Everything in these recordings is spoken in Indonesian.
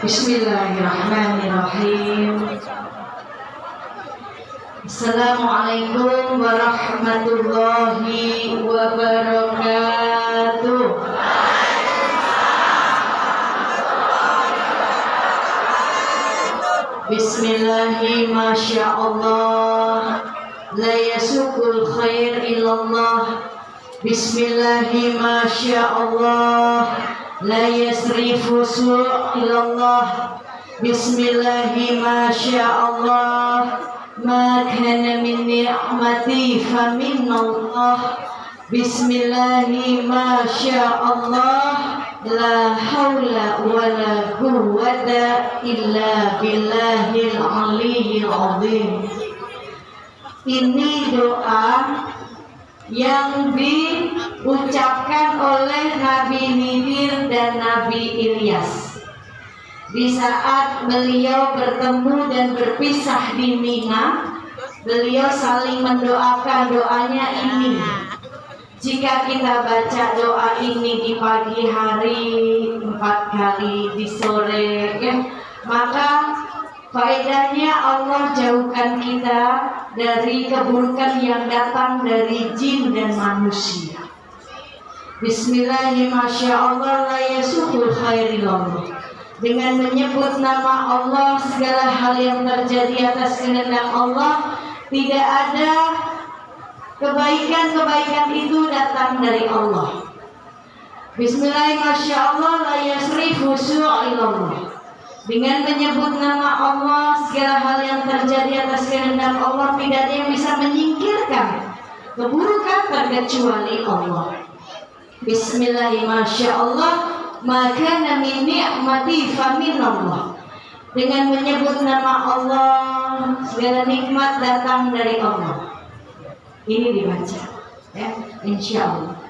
Bismillahirrahmanirrahim. Assalamualaikum warahmatullahi wabarakatuh. Bismillahi masyaallah, la yasukul khair illallah. Bismillahi masyaallah, la yasrifu su' ilallah. Bismillahi masyaallah, ma kana min ni'mati fa minallah. Bismillahi masyaallah, la haula wala quwwata illa billahil aliyyil azim. Ini doa yang diucapkan oleh Nabi Khidir dan Nabi Ilyas di saat beliau bertemu dan berpisah di Mina. Beliau saling mendoakan, doanya ini. Jika kita baca doa ini di pagi hari 4 kali, di sore ya, maka faedahnya Allah jauhkan kita dari keburukan yang datang dari jin dan manusia. Bismillahirrahmanirrahim, la yasukul khairillallah. Dengan menyebut nama Allah, segala hal yang terjadi atas kehendak Allah. Tidak ada kebaikan-kebaikan itu datang dari Allah. Bismillahirrahmanirrahim, la yasrifu su'illallah. Dengan menyebut nama Allah, segala hal yang terjadi atas kehendak Allah, tidak ada yang bisa menyingkirkan keburukan terkecuali Allah. Bismillahirrahmanirrahim, maka min ni'mati fa minallah. Dengan menyebut nama Allah, segala nikmat datang dari Allah. Ini dibaca ya, insyaallah.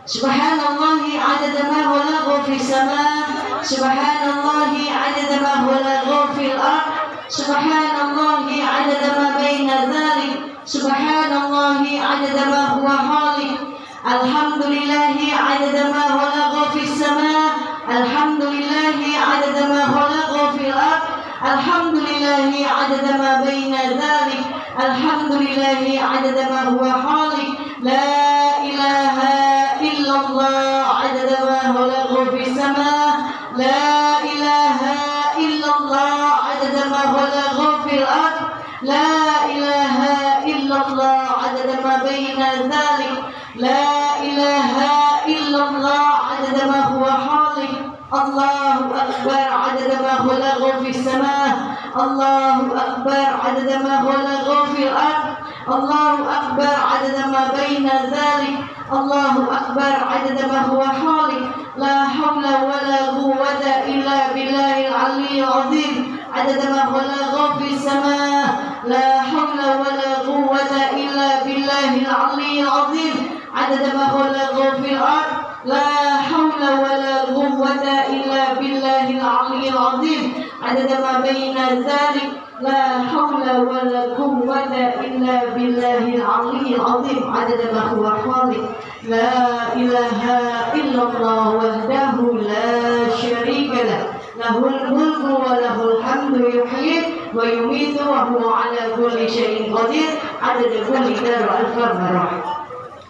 Subhanallahi 'adada ma khalaqu fis sama', subhanallahi 'adada ma khalaqu fil ard, subhanallahi 'adada ma baina dzalik, subhanallahi 'adada ma huwa khaliq. Alhamdulillahi 'adada ma khalaqu fis sama', alhamdulillahi 'adada ma khalaqu fil ard, alhamdulillahi 'adada ma baina dzalik, alhamdulillahi 'adada ma huwa khaliq. La ilaha illallah 'adada ma khalaqu fis sama', la ilaha illallah 'adada ma khalaqu fil ard, la ilaha illallah 'adada ma baina dzalik, la ilaha illallah 'adada ma huwa khaliq. Allahu akbar 'adada ma khalaqu fis sama', Allahu akbar 'adada ma khalaqu fil ard, Allahu akbar 'adada ma baina dzalik, Allahu akbar 'adada ma huwa khaliq. La haula wala quwwata illa billahil aliyyil azim. 'Adada ma khalaqu fis sama', la haula wala quwwata illa billahil aliyyil azim. 'Adada ma khalaqu fil ard, la haula wala quwwata illa billahil aliyyil azim. 'Adada ma baina dzalik, la haula wala quwwata illa billahil aliyyil azim. 'Adada ma huwa khaliq. La ilaha illallah wahdahu la syarika lah, lahul mulku wa lahul hamdu, yuhyi wa yumiitu wa huwa ala kulli syai'in qadir. 'Adada kulli alfa marrah.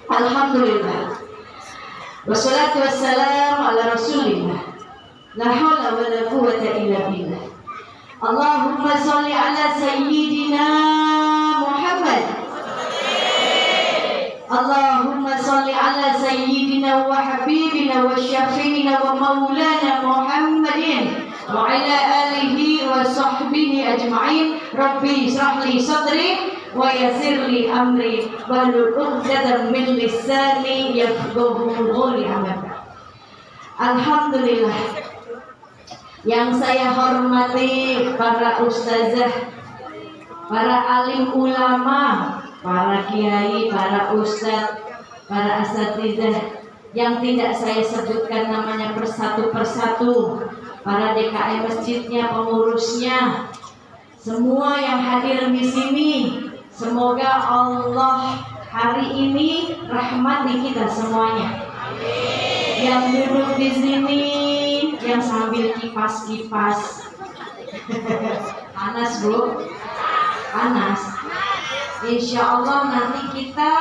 Alhamdulillah, wassalatu wassalamu ala rasulillah, la haula wala quwwata illa billah. Allahumma sholli ala sayyidina Muhammad. Allahumma sholli ala sayyidina wa habibina wa syafiina wa maulana Muhammadin wa ala alihi wa sahbihi ajma'in. Rabbi shrah li sadri wa yassir li amri wahlul 'uqdatam min lisani yafqahu qawli. Alhamdulillah, yang saya hormati para ustazah, para alim ulama, para kiai, para ustadz, para asatidzah yang tidak saya sebutkan namanya persatu-persatu, para DKM masjidnya, pengurusnya, semua yang hadir di sini. Semoga Allah hari ini rahmati kita semuanya. Yang duduk di sini yang sambil kipas-kipas. Panas bro, panas. Insya Allah nanti kita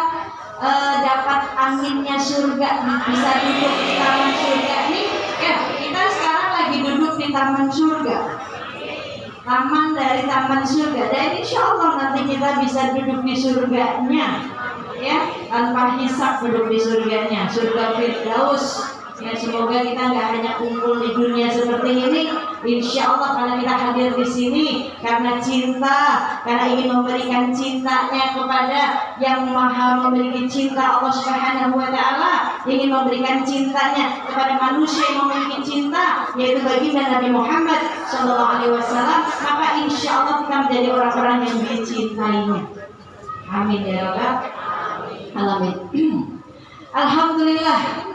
dapat anginnya surga, bisa duduk di taman surga nih. Ya, kita sekarang lagi duduk di taman surga, taman dari taman surga. Dan insya Allah nanti kita bisa duduk di surganya, ya, tanpa hisab duduk di surganya, surga Firdaus. Ya, semoga kita nggak hanya kumpul di dunia seperti ini. Insya Allah karena kita hadir di sini karena cinta, karena ingin memberikan cintanya kepada yang maha memiliki cinta, Allah Subhanahu Wa Taala, ingin memberikan cintanya kepada manusia yang memiliki cinta, yaitu baginda Nabi Muhammad Sallallahu Alaihi Wasallam. Maka insya Allah kita menjadi orang-orang yang dicintainya. Amin ya Rabbal Alamin. Alhamdulillah.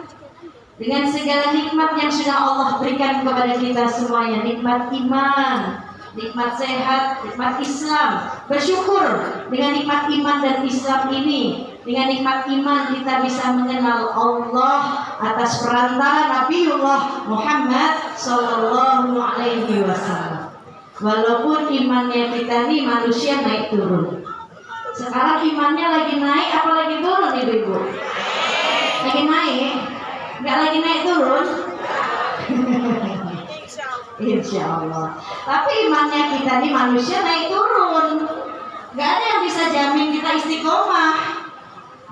Dengan segala nikmat yang sudah Allah berikan kepada kita semuanya, nikmat iman, nikmat sehat, nikmat Islam, bersyukur dengan nikmat iman dan Islam ini. Dengan nikmat iman kita bisa mengenal Allah atas perantara Nabiullah Muhammad Sallallahu Alaihi Wasallam. Walaupun imannya kita ini manusia naik turun. Sekarang imannya lagi naik apa lagi turun ibu-ibu? Lagi naik. Nggak lagi naik turun. Insya Allah. Tapi imannya kita nih manusia naik turun. Nggak ada yang bisa jamin kita istiqomah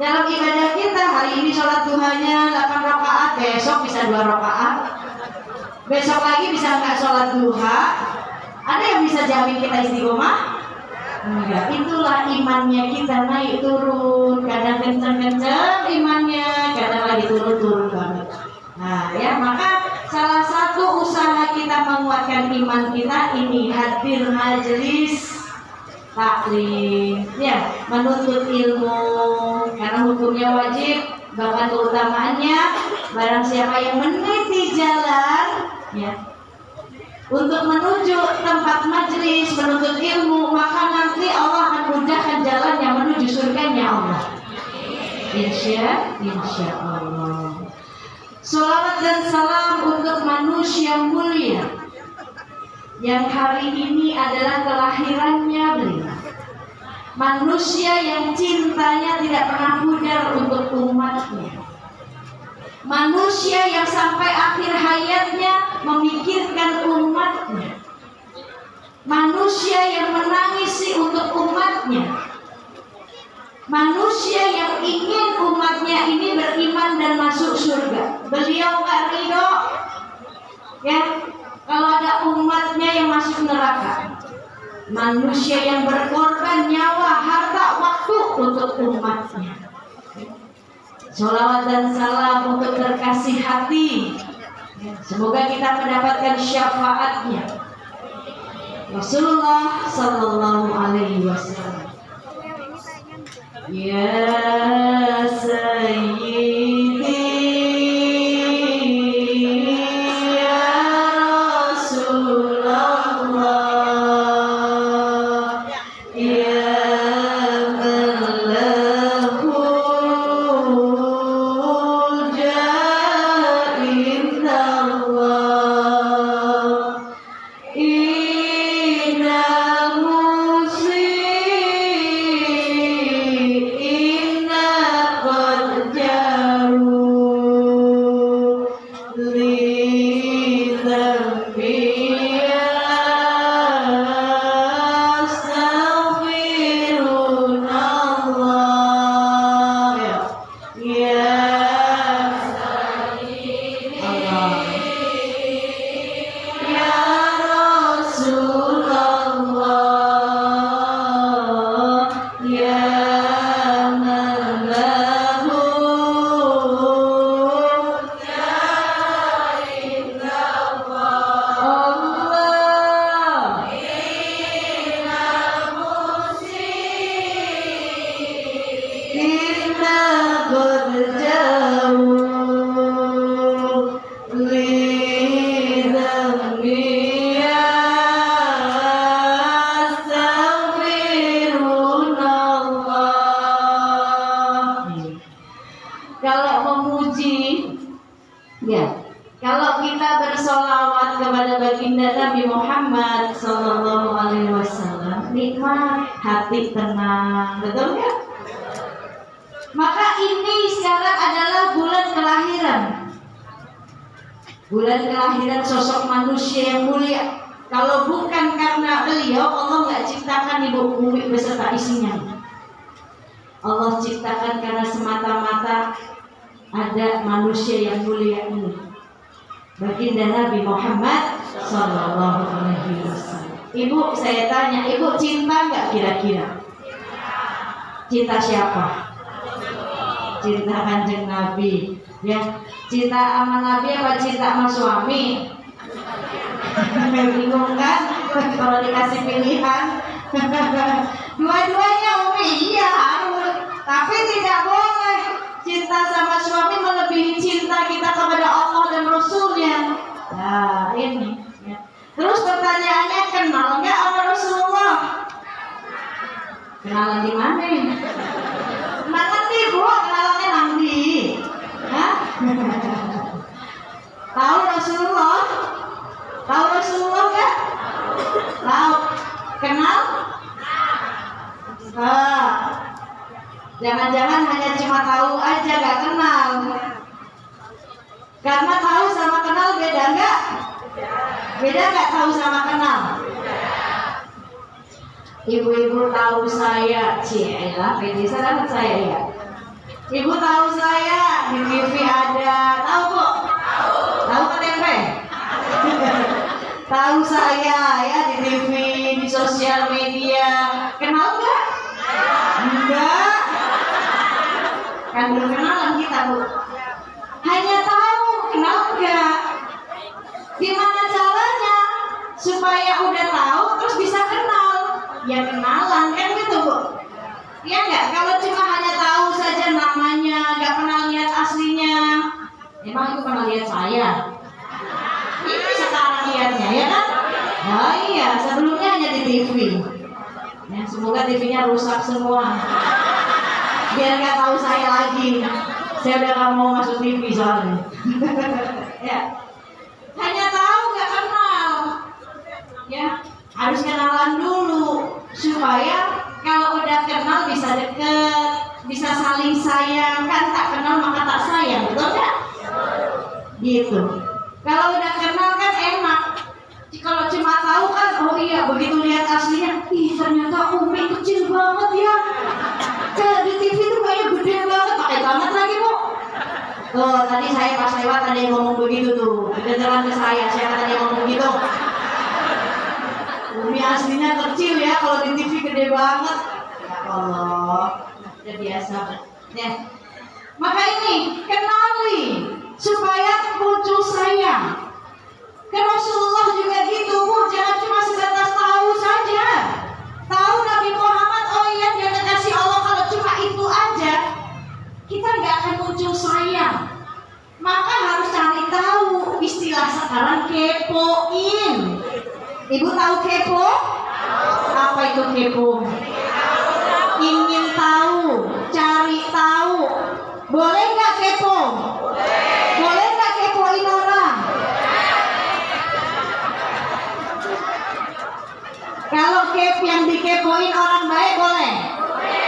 dalam ibadah kita. Hari ini sholat duhanya 8 rakaat, besok bisa 2 rakaat, besok lagi bisa nggak sholat duha. Ada yang bisa jamin kita istiqomah? Enggak. Itulah imannya kita naik turun, kadang kenceng-kenceng imannya, kadang lagi turun-turun banget. Nah ya, maka salah satu usaha kita menguatkan iman kita ini hadir majelis taklim, ya, menuntut ilmu karena hukumnya wajib. Bahkan keutamaannya barang siapa yang meniti jalan, ya, untuk menuju tempat majelis menuntut ilmu, maka nanti Allah akan mudahkan jalannya menuju surganya Allah. Insya Allah. Salawat dan salam untuk manusia mulia yang hari ini adalah kelahirannya beliau. Manusia yang cintanya tidak pernah pudar untuk umatnya. Manusia yang sampai akhir hayatnya memikirkan umatnya. Manusia yang menangisi untuk umatnya. Manusia yang ingin umatnya ini beriman dan masuk surga. Beliau gak ridho, ya, kalau ada umatnya yang masuk neraka. Manusia yang berkorban nyawa, harta, waktu untuk umatnya. Sholawat dan salam untuk terkasih hati. Semoga kita mendapatkan syafaatnya Rasulullah Sallallahu Alaihi Wasallam. Ya Sayyidi ya Rasulullah, ya Inna Muhammad Sallallahu Alaihi Wasallam, nikmat, hati tenang, betul nggak? Maka ini sekarang adalah bulan kelahiran. Bulan kelahiran sosok manusia yang mulia. Kalau bukan karena beliau, Allah nggak ciptakan ibu bumi beserta isinya. Allah ciptakan karena semata-mata ada manusia yang mulia ini, baginda Nabi Muhammad Sallallahu Alaihi Wasallam. Ibu, saya tanya, ibu cinta nggak kira-kira? Cinta siapa? Cinta Kanjeng Nabi. Ya, cinta sama Nabi apa cinta sama suami? Bingung kan kalau dikasih pilihan. Dua-duanya Umi, iya harus, tapi tidak boleh cinta sama suami melebihi cinta kita kepada Allah dan Rasulnya. Nah ini ya. Terus pertanyaannya, kenal nggak sama Rasulullah? Kenalan di mana? Nanti bu, kenalannya nanti. Hah? Tahu Rasulullah? Tahu Rasulullah nggak? Tahu. Kenal? Jangan-jangan hanya cuma tahu aja, gak kenal. Karena tahu sama kenal beda nggak? Beda nggak tahu sama kenal? Ibu-ibu tahu saya, cielah, pede sangat saya ya. Ibu tahu saya di TV ada, tahu bu? Tahu ke tempe? Tahu saya ya di TV, di sosial media. Kenal nggak? Enggak. Kan belum kenalan kita bu. Hanya tahu, kenal nggak? Gimana caranya supaya udah tahu terus bisa kenal? Ya kenalan kan gitu bu. Ya nggak? Kalau cuma hanya tahu saja namanya, nggak pernah lihat aslinya. Emang ibu pernah lihat saya? Ini sekarang lihatnya ya kan? Oh iya, sebelumnya hanya di TV. Ya, semoga TV-nya rusak semua. Biar nggak tahu saya lagi. Saya udah nggak mau masuk TV soalnya. Ya, hanya tahu nggak kenal. Ya, harus kenalan dulu supaya kalau udah kenal bisa deket, bisa saling sayang. Kan tak kenal maka tak sayang, betul nggak? Gitu. Kalau udah kenal kan enak. Kalau cuma tahu kan, oh iya, begitu lihat aslinya, ih ternyata Umi kecil banget ya. Kayak di TV tuh kayaknya gede banget, pakai banget lagi bu. Tuh tadi saya pas lewat ada yang ngomong begitu tuh, kedengeran ke saya tadi yang ngomong gitu. Umi aslinya kecil ya, kalau di TV gede banget. Ya Allah, udah biasa. Ya. Maka ini kenali supaya muncul sayang. Ke Rasulullah juga gitu bu, jangan cuma sebatas tahu saja. Tahu Nabi Muhammad, oh iya dia kekasih Allah, kalau cuma itu aja kita nggak akan muncul sayang. Maka harus cari tahu, istilah sekarang kepoin. Ibu tahu kepo? Apa itu kepo? Ingin tahu, cari tahu. Boleh nggak kepo? Boleh nggak kepoin orang? Kalau yang dikepoin orang baik boleh.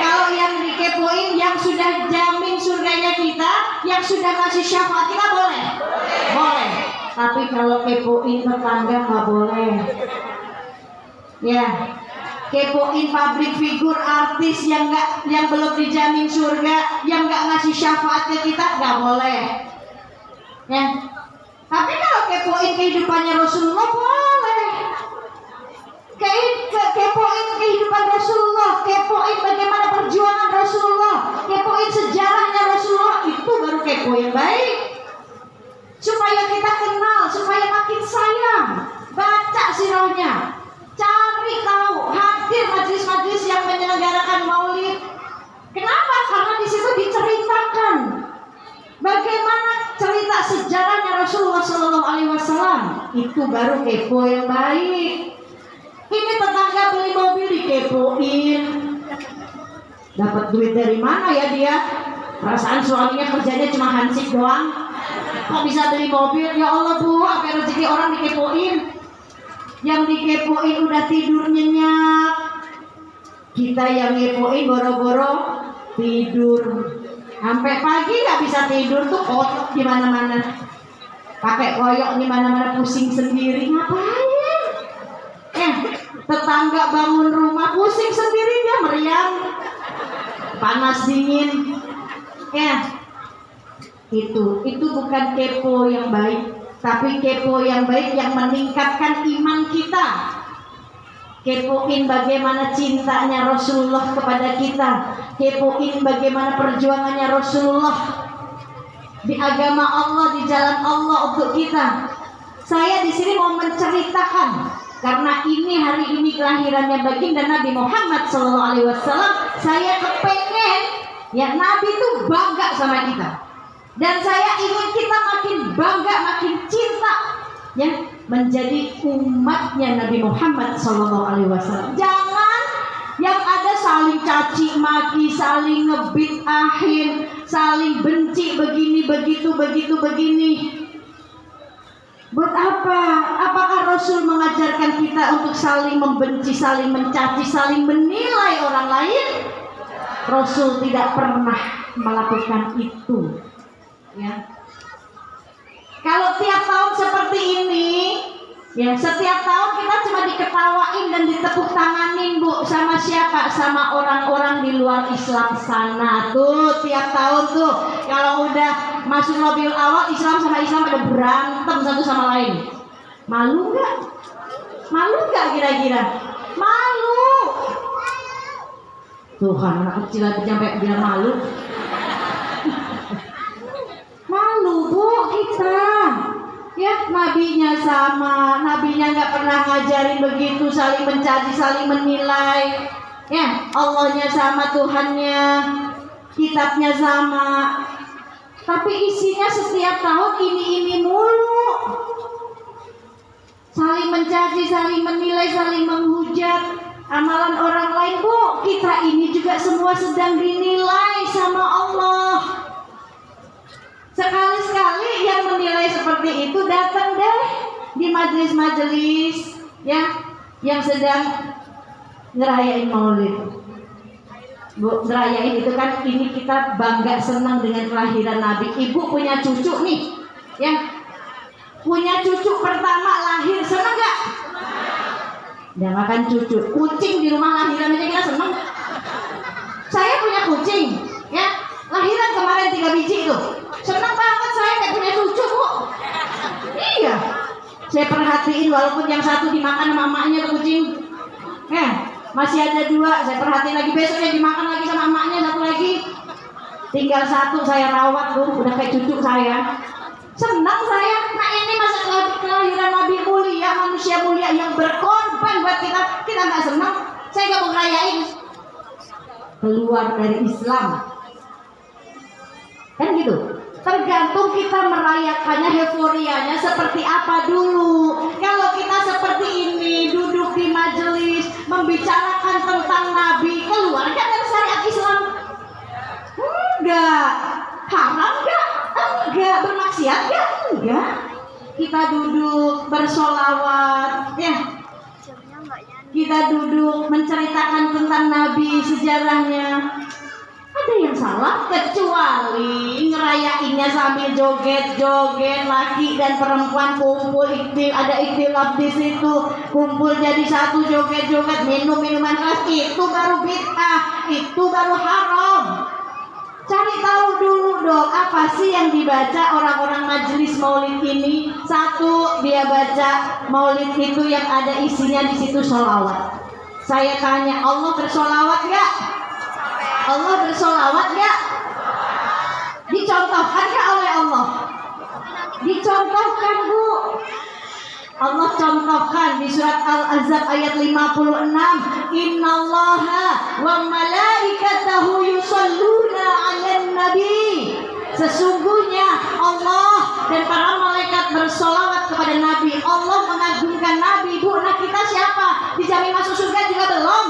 Kalau yang dikepoin yang sudah jamin surganya kita, yang sudah ngasih syafaat kita boleh. Boleh. Tapi kalau kepoin tetangga nggak boleh. Ya. Kepoin pabrik figur artis yang belum dijamin surga, yang nggak ngasih syafaat ke kita nggak boleh. Ya. Tapi kalau kepoin kehidupannya Rasulullah boleh. Kepoin kehidupan Rasulullah, kepoin bagaimana perjuangan Rasulullah, kepoin sejarahnya Rasulullah, itu baru kepo yang baik. Supaya kita kenal, supaya makin sayang. Baca sirahnya, cari tahu, hadir majelis-majelis yang menyelenggarakan maulid. Kenapa? Karena di situ diceritakan bagaimana cerita sejarahnya Rasulullah Sallallahu Alaihi Wasallam. Itu baru kepo yang baik. Ini tetangga beli mobil dikepoin, dapat duit dari mana ya dia? Perasaan suaminya kerjanya cuma hansip doang, kok bisa beli mobil? Ya Allah bu, apa rezeki orang dikepoin? Yang dikepoin udah tidur nyenyak. Kita yang ngepoin boro-boro tidur. Sampai pagi nggak bisa tidur tuh, koyok di mana-mana. Pakai koyok di mana-mana, pusing sendiri. Ngapain? Tetangga bangun rumah pusing sendiri, dia meriang. Panas dingin. Itu bukan kepo yang baik, tapi kepo yang baik yang meningkatkan iman kita. Kepoin bagaimana cintanya Rasulullah kepada kita. Kepoin bagaimana perjuangannya Rasulullah di agama Allah, di jalan Allah untuk kita. Saya di sini mau menceritakan karena ini hari ini kelahirannya baginda Nabi Muhammad SAW. Saya kepengen ya Nabi itu bangga sama kita. Dan saya ingin kita makin bangga, makin cinta ya menjadi umatnya Nabi Muhammad SAW. Jangan yang ada saling caci maki, saling ngebid'ahin, saling benci begini begitu begini. Buat apa? Apakah Rasul mengajarkan kita untuk saling membenci, saling mencaci, saling menilai orang lain? Rasul tidak pernah melakukan itu. Ya. Kalau tiap tahun seperti ini, ya setiap tahun kita cuma diketawain dan ditepuk tanganin, Bu, sama siapa? Sama orang-orang di luar Islam sana tuh. Tiap tahun tuh kalau udah masuk Rabiul Awal, Islam sama Islam pada berantem satu sama lain. Malu nggak? Malu nggak kira-kira? Malu. Tuhan, anak kecil aja sampai bilang malu. Malu, Bu, kita. Ya, nabinya sama, nabinya nggak pernah ngajarin begitu, saling mencaci, saling menilai. Ya, Allahnya sama, Tuhannya, kitabnya sama. Tapi isinya setiap tahun ini mulu. Saling mencaci, saling menilai, saling menghujat amalan orang lain, Bu. Kita ini juga semua sedang dinilai sama Allah. Sekali-sekali yang menilai seperti itu datang deh di majelis-majelis ya yang sedang ngerayain Maulid. Bu, ngerayain itu kan ini kita bangga senang dengan kelahiran Nabi. Ibu punya cucu nih, ya. Punya cucu pertama lahir, senang gak? Dia makan cucu, kucing di rumah lahiran aja kita senang. Saya punya kucing, ya. Lahiran kemarin 3 biji itu. Senang banget saya kayak punya cucu, Bu. Iya. Saya perhatiin walaupun yang satu dimakan sama emaknya tuh kucing. Masih ada 2, saya perhatiin lagi, besoknya dimakan lagi sama emaknya, satu lagi. Tinggal 1 saya rawat tuh, udah kayak cucu saya. Senang saya. Nah ini masa kelahiran Nabi mulia, manusia mulia yang berkorban buat kita. Kita nggak senang. Saya nggak mau ngerayain. Keluar dari Islam. Kan gitu. Tergantung kita merayakannya, euforianya seperti apa dulu. Kalau kita seperti ini, duduk di majelis, membicarakan tentang Nabi, keluar nggak dari syariat Islam? Enggak. Haram nggak? Enggak. Bermaksiat nggak? Enggak. Kita duduk bersolawat, ya. Kita duduk menceritakan tentang Nabi, sejarahnya. Ada yang salah? Kecuali ngerayainnya sambil joget-joget, laki dan perempuan kumpul, ada ikhtilaf di situ, kumpul jadi satu, joget-joget, minum minuman keras, itu baru bid'ah, itu baru haram. Cari tahu dulu dong, apa sih yang dibaca orang-orang majelis maulid ini? 1, dia baca maulid itu yang ada isinya di situ sholawat. Saya tanya, Allah bersolawat nggak? Allah bersolawat nggak? Dicontohkan nggak oleh Allah? Dicontohkan, Bu. Allah contohkan di surat Al-Ahzab ayat 56. Innallaha wa malaikatahu yusholluna 'alan nabi. Sesungguhnya Allah dan para malaikat bersolawat kepada Nabi. Allah mengagungkan Nabi, Bu. Nah kita siapa? Dijamin masuk surga juga belum?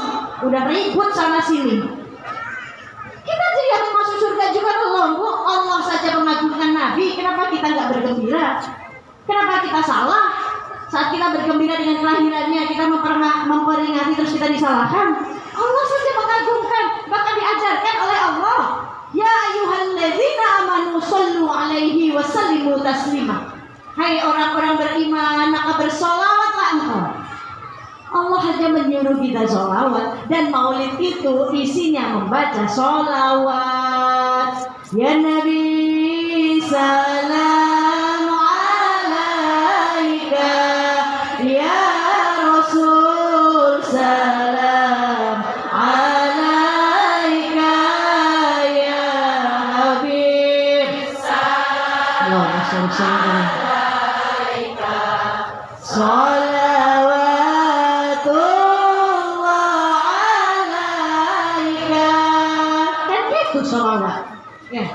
Udah ribut sana sini. Kita jadi masuk surga juga belum, Bu. Allah saja mengagungkan Nabi. Kenapa kita nggak bergembira? Kenapa kita salah? Saat kita bergembira dengan kelahirannya, kita memperingati terus kita disalahkan. Allah saja mengagungkan, bahkan diajarkan oleh Allah. Ya ayyuhalladzina amanu shallu alaihi wa sallimu taslima. Hai orang-orang beriman, maka bersolawatlah engkau. Allah hanya menyuruh kita sholawat, dan maulid itu isinya membaca sholawat. Ya Nabi salam alaika, ya Rasul salam alaika, ya Habib salam alaika, salawatullah alaika. Kan itu sholawat ya.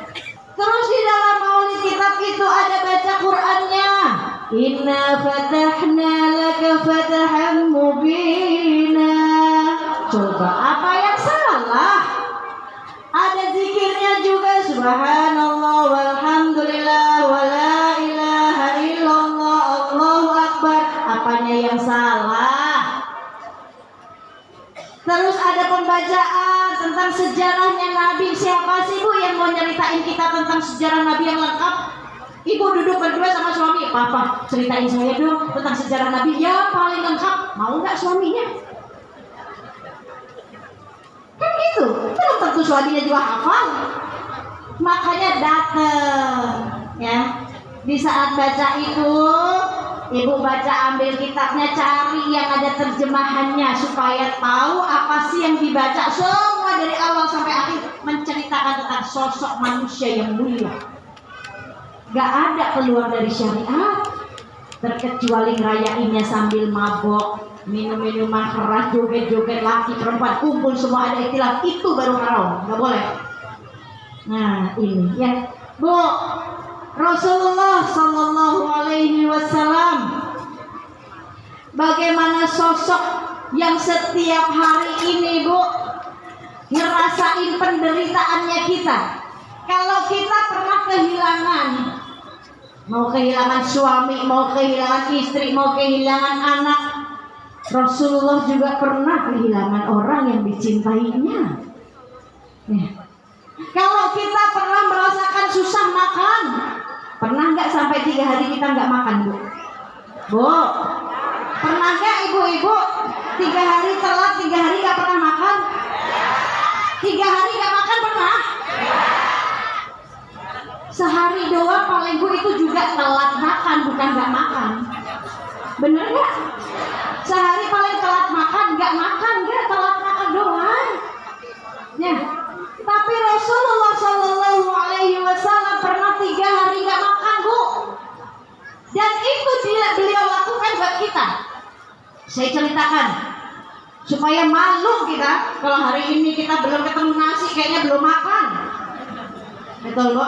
Terus di dalam maulid kitab itu ada baca Qur'annya. Inna fatahna laka fatahan mubina. Coba apa yang salah? Ada zikirnya juga, subhanallah walhamdulillah wala ilaha illallah allahu akbar. Apanya yang salah? Terus ada pembacaan tentang sejarahnya Nabi. Siapa sih Bu yang mau nyeritain kita tentang sejarah Nabi yang lengkap? Ibu duduk berdua sama suami, papa ceritain saya dong tentang sejarah Nabi ya paling lengkap. Mau nggak suaminya? Kan gitu, belum tentu suaminya juga hafal. Makanya dateng ya. Di saat baca itu, ibu baca, ambil kitabnya, cari yang ada terjemahannya supaya tahu apa sih yang dibaca. Semua dari awal sampai akhir menceritakan tentang sosok manusia yang mulia. Gak ada keluar dari syariat, terkecuali ngerayainnya sambil mabok, minum-minuman keras, joget-joget, laki perempuan kumpul semua ada ikhtilaf, itu baru haram, gak boleh. Nah ini ya Bu, Rasulullah Sallallahu Alaihi Wasallam bagaimana sosok yang setiap hari ini Bu ngerasain penderitaannya kita. Kalau kita pernah kehilangan, mau kehilangan suami, mau kehilangan istri, mau kehilangan anak, Rasulullah juga pernah kehilangan orang yang dicintainya ya. Kalau kita pernah merasakan susah makan, pernah nggak sampai 3 hari kita nggak makan Bu? Bu, pernah nggak ibu-ibu 3 hari telat, 3 hari nggak pernah makan? 3 hari nggak makan pernah? Sehari doang paling Bu itu juga telat makan, bukan nggak makan. Bener nggak? Sehari paling telat makan, nggak makan, nggak telat makan doang. Ya. Tapi Rasulullah Shallallahu Alaihi Wasallam pernah 3 hari nggak makan Bu, dan itu beliau lakukan buat kita. Saya ceritakan supaya malu kita kalau hari ini kita belum ketemu nasi, kayaknya belum makan. Betul Bu?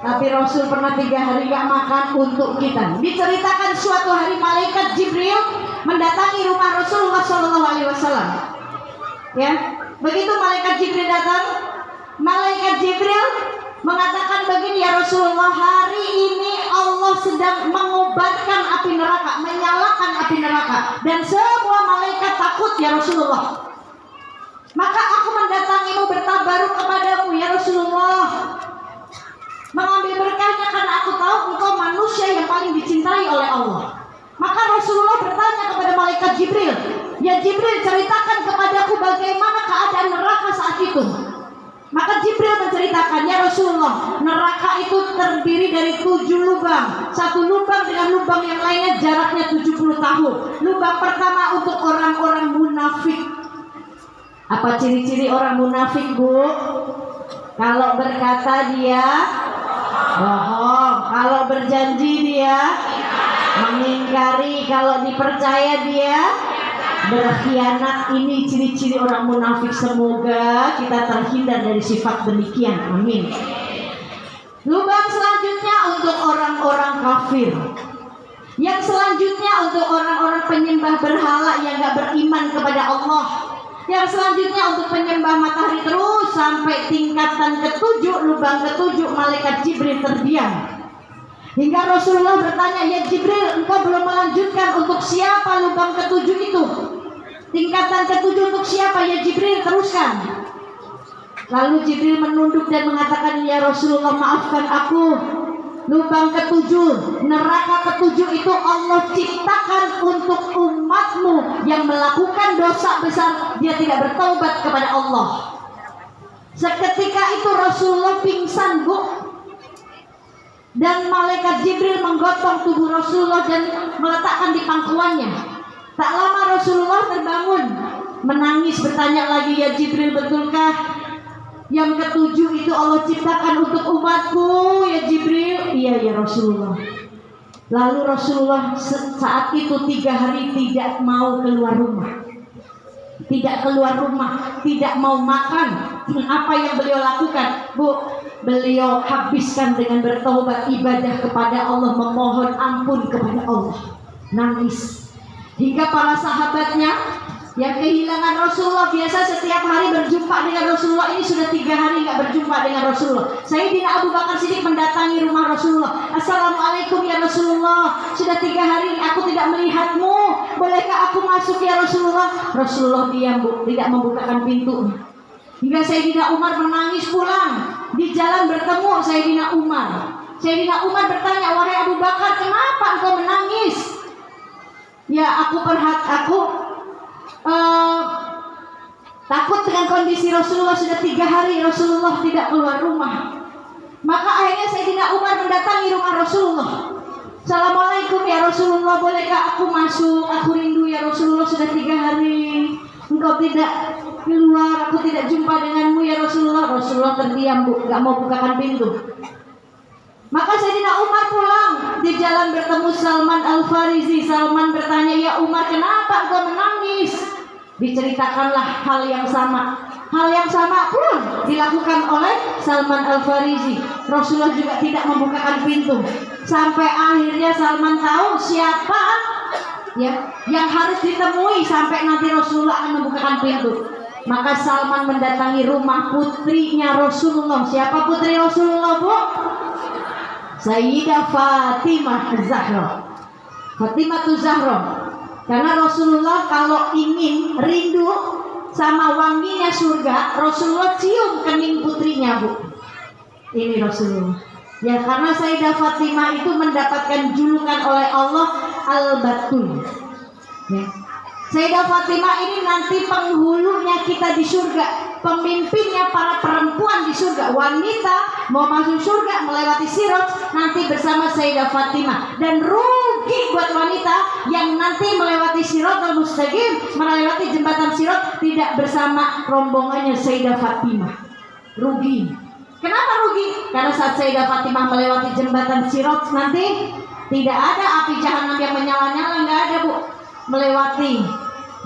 Tapi Rasul pernah 3 hari nggak makan untuk kita. Diceritakan suatu hari malaikat Jibril mendatangi rumah Rasulullah Shallallahu Alaihi Wasallam. Ya, begitu malaikat Jibril datang, malaikat Jibril mengatakan begini, ya Rasulullah, hari ini Allah sedang mengobatkan api neraka, menyalakan api neraka, dan semua malaikat takut ya Rasulullah. Maka aku mendatangimu bertabaruk kepadamu ya Rasulullah, mengambil berkahnya karena aku tahu engkau manusia yang paling dicintai oleh Allah. Maka Rasulullah bertanya kepada malaikat Jibril, ya Jibril, ceritakan kepadaku bagaimana keadaan neraka saat itu. Maka Jibril menceritakan, ya Rasulullah, neraka itu terdiri dari 7 lubang. Satu lubang dengan lubang yang lainnya jaraknya 70 tahun. Lubang pertama untuk orang-orang munafik. Apa ciri-ciri orang munafik Bu? Kalau berkata dia bohong, kalau berjanji dia mengingkari, kalau dipercaya dia berkhianat. Ini ciri-ciri orang munafik. Semoga kita terhindar dari sifat demikian, amin. Lubang selanjutnya untuk orang-orang kafir. Yang selanjutnya untuk orang-orang penyembah berhala yang gak beriman kepada Allah. Yang selanjutnya untuk penyembah matahari, terus sampai tingkatan ke-7, lubang ke-7 malaikat Jibril terdiam. Hingga Rasulullah bertanya, ya Jibril, engkau belum melanjutkan, untuk siapa lubang ketujuh itu? Tingkatan ketujuh untuk siapa ya Jibril? Teruskan. Lalu Jibril menunduk dan mengatakan, ya Rasulullah, maafkan aku. Lubang ketujuh, neraka ketujuh itu Allah ciptakan untuk umatmu yang melakukan dosa besar, dia tidak bertaubat kepada Allah. Seketika itu Rasulullah pingsan, Bu. Dan malaikat Jibril menggotong tubuh Rasulullah dan meletakkan di pangkuannya. Tak lama Rasulullah terbangun, menangis, bertanya lagi, ya Jibril, betulkah yang ketujuh itu Allah ciptakan untuk umatku ya Jibril? Iya ya Rasulullah. Lalu Rasulullah saat itu 3 hari tidak mau keluar rumah. Tidak keluar rumah, tidak mau makan. Apa yang beliau lakukan? Bu, beliau habiskan dengan bertaubat, ibadah kepada Allah, memohon ampun kepada Allah. Nangis. Hingga para sahabatnya yang kehilangan Rasulullah, biasa setiap hari berjumpa dengan Rasulullah, ini sudah 3 hari nggak berjumpa dengan Rasulullah. Sayyidina Abu Bakar Siddiq mendatangi rumah Rasulullah. Assalamualaikum ya Rasulullah, sudah 3 hari aku tidak melihatmu, bolehkah aku masuk ya Rasulullah? Rasulullah diam, Bu, tidak membukakan pintu. Hingga Sayyidina Umar menangis pulang. Di jalan bertemu Sayyidina Umar. Sayyidina Umar bertanya, wahai Abu Bakar, kenapa engkau menangis? Ya, aku takut dengan kondisi Rasulullah, sudah 3 hari Rasulullah tidak keluar rumah. Maka akhirnya Sayyidina Umar mendatangi rumah Rasulullah. Assalamualaikum ya Rasulullah, bolehkah aku masuk? Aku rindu ya Rasulullah, sudah 3 hari engkau tidak keluar, aku tidak jumpa denganmu ya Rasulullah. Rasulullah terdiam, Bu, gak mau bukakan pintu. Maka Sayyidina Umar pulang. Di jalan bertemu Salman Al-Farisi. Salman bertanya, ya Umar, kenapa engkau menangis? Diceritakanlah hal yang sama. Hal yang sama pun dilakukan oleh Salman Al-Farisi. Rasulullah juga tidak membukakan pintu. Sampai akhirnya Salman tahu siapa ya yang harus ditemui sampai nanti Rasulullah akan membukakan pintu. Maka Salman mendatangi rumah putrinya Rasulullah. Siapa putri Rasulullah, Bu? Sayyidah Fatimah Zahra. Fatimah Zahra. Karena Rasulullah kalau ingin rindu sama wanginya surga, Rasulullah cium kening putrinya, Bu. Ini Rasulullah. Ya, karena Sayyidah Fatimah itu mendapatkan julukan oleh Allah Al-Batul. Ya. Sayyidah Fatimah ini nanti penghulunya kita di surga, pemimpinnya para perempuan di surga. Wanita mau masuk surga melewati sirat nanti bersama Sayyidah Fatimah. Dan rugi buat wanita yang nanti melewati Siratal Mustaqim, melewati jembatan sirat tidak bersama rombongannya Sayyidah Fatimah. Rugi. Kenapa rugi? Karena saat Sayyidah Fatimah melewati jembatan sirat nanti tidak ada api jahanam yang menyala-nyala, nggak ada, Bu. Melewati,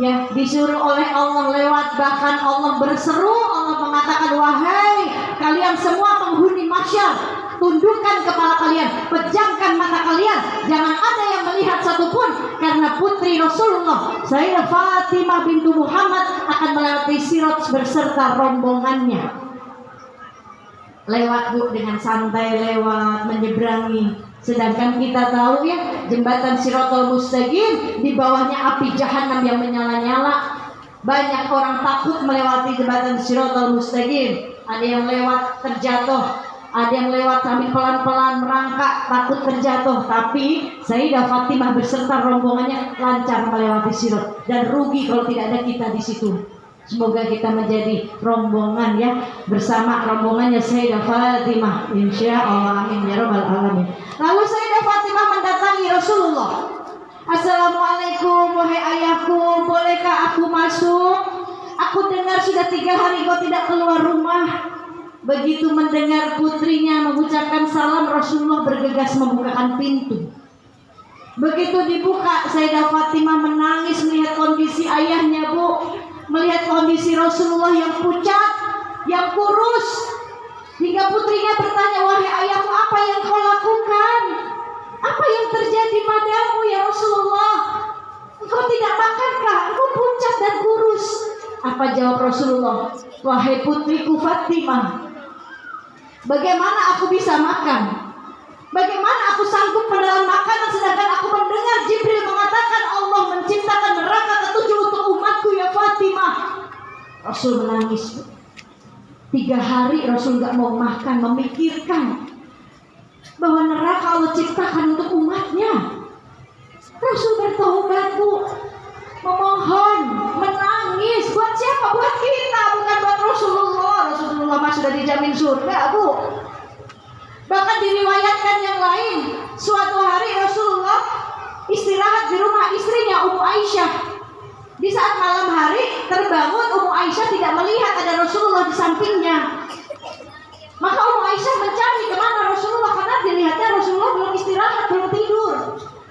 ya, disuruh oleh Allah lewat. Bahkan Allah berseru, Allah mengatakan, wahai kalian semua penghuni mahsyar, tundukkan kepala kalian, pejamkan mata kalian, jangan ada yang melihat satupun, karena putri Rasulullah Sayyidah Fatimah bintu Muhammad akan melewati sirat beserta rombongannya. Lewat, Bu, dengan santai lewat, menyeberangi. Sedangkan kita tahu ya, jembatan Siratal Mustaqim di bawahnya api jahanam yang menyala-nyala. Banyak orang takut melewati jembatan Siratal Mustaqim. Ada yang lewat terjatuh, ada yang lewat sambil pelan-pelan merangkak takut terjatuh. Tapi Sayyidah Fatimah beserta rombongannya lancar melewati sirat. Dan rugi kalau tidak ada kita di situ. Semoga kita menjadi rombongan, ya, bersama rombongannya Sayyidah Fatimah, insya Allah, amin ya rabbal alamin. Lalu Sayyidah Fatimah mendatangi Rasulullah. Assalamualaikum, wahai ayahku, bolehkah aku masuk? Aku dengar sudah 3 hari kau tidak keluar rumah. Begitu mendengar putrinya mengucapkan salam, Rasulullah bergegas membukakan pintu. Begitu dibuka, Sayyidah Fatimah menangis melihat kondisi ayahnya, Bu. Melihat kondisi Rasulullah yang pucat, yang kurus. Hingga putrinya bertanya, wahai ayahku, apa yang kau lakukan? Apa yang terjadi padamu ya Rasulullah? Engkau tidak makankah? Engkau pucat dan kurus. Apa jawab Rasulullah? Wahai putriku Fatimah, bagaimana aku bisa makan? Bagaimana aku sanggup menelan makanan sedangkan aku mendengar Jibril mengatakan Allah menciptakan neraka ketujuh untuk umatku ya Fatimah. Rasul menangis. 3 hari Rasul gak mau makan, memikirkan bahwa neraka Allah ciptakan untuk umatnya. Rasul bertobat, Bu, memohon, menangis. Buat siapa? Buat kita, bukan buat Rasulullah. Rasulullah mah sudah dijamin surga, Bu. Bahkan diriwayatkan yang lain, suatu hari Rasulullah istirahat di rumah istrinya Ummu Aisyah. Di saat malam hari terbangun, Ummu Aisyah tidak melihat ada Rasulullah di sampingnya. Maka Ummu Aisyah mencari kemana Rasulullah, karena dilihatnya Rasulullah belum istirahat, belum tidur.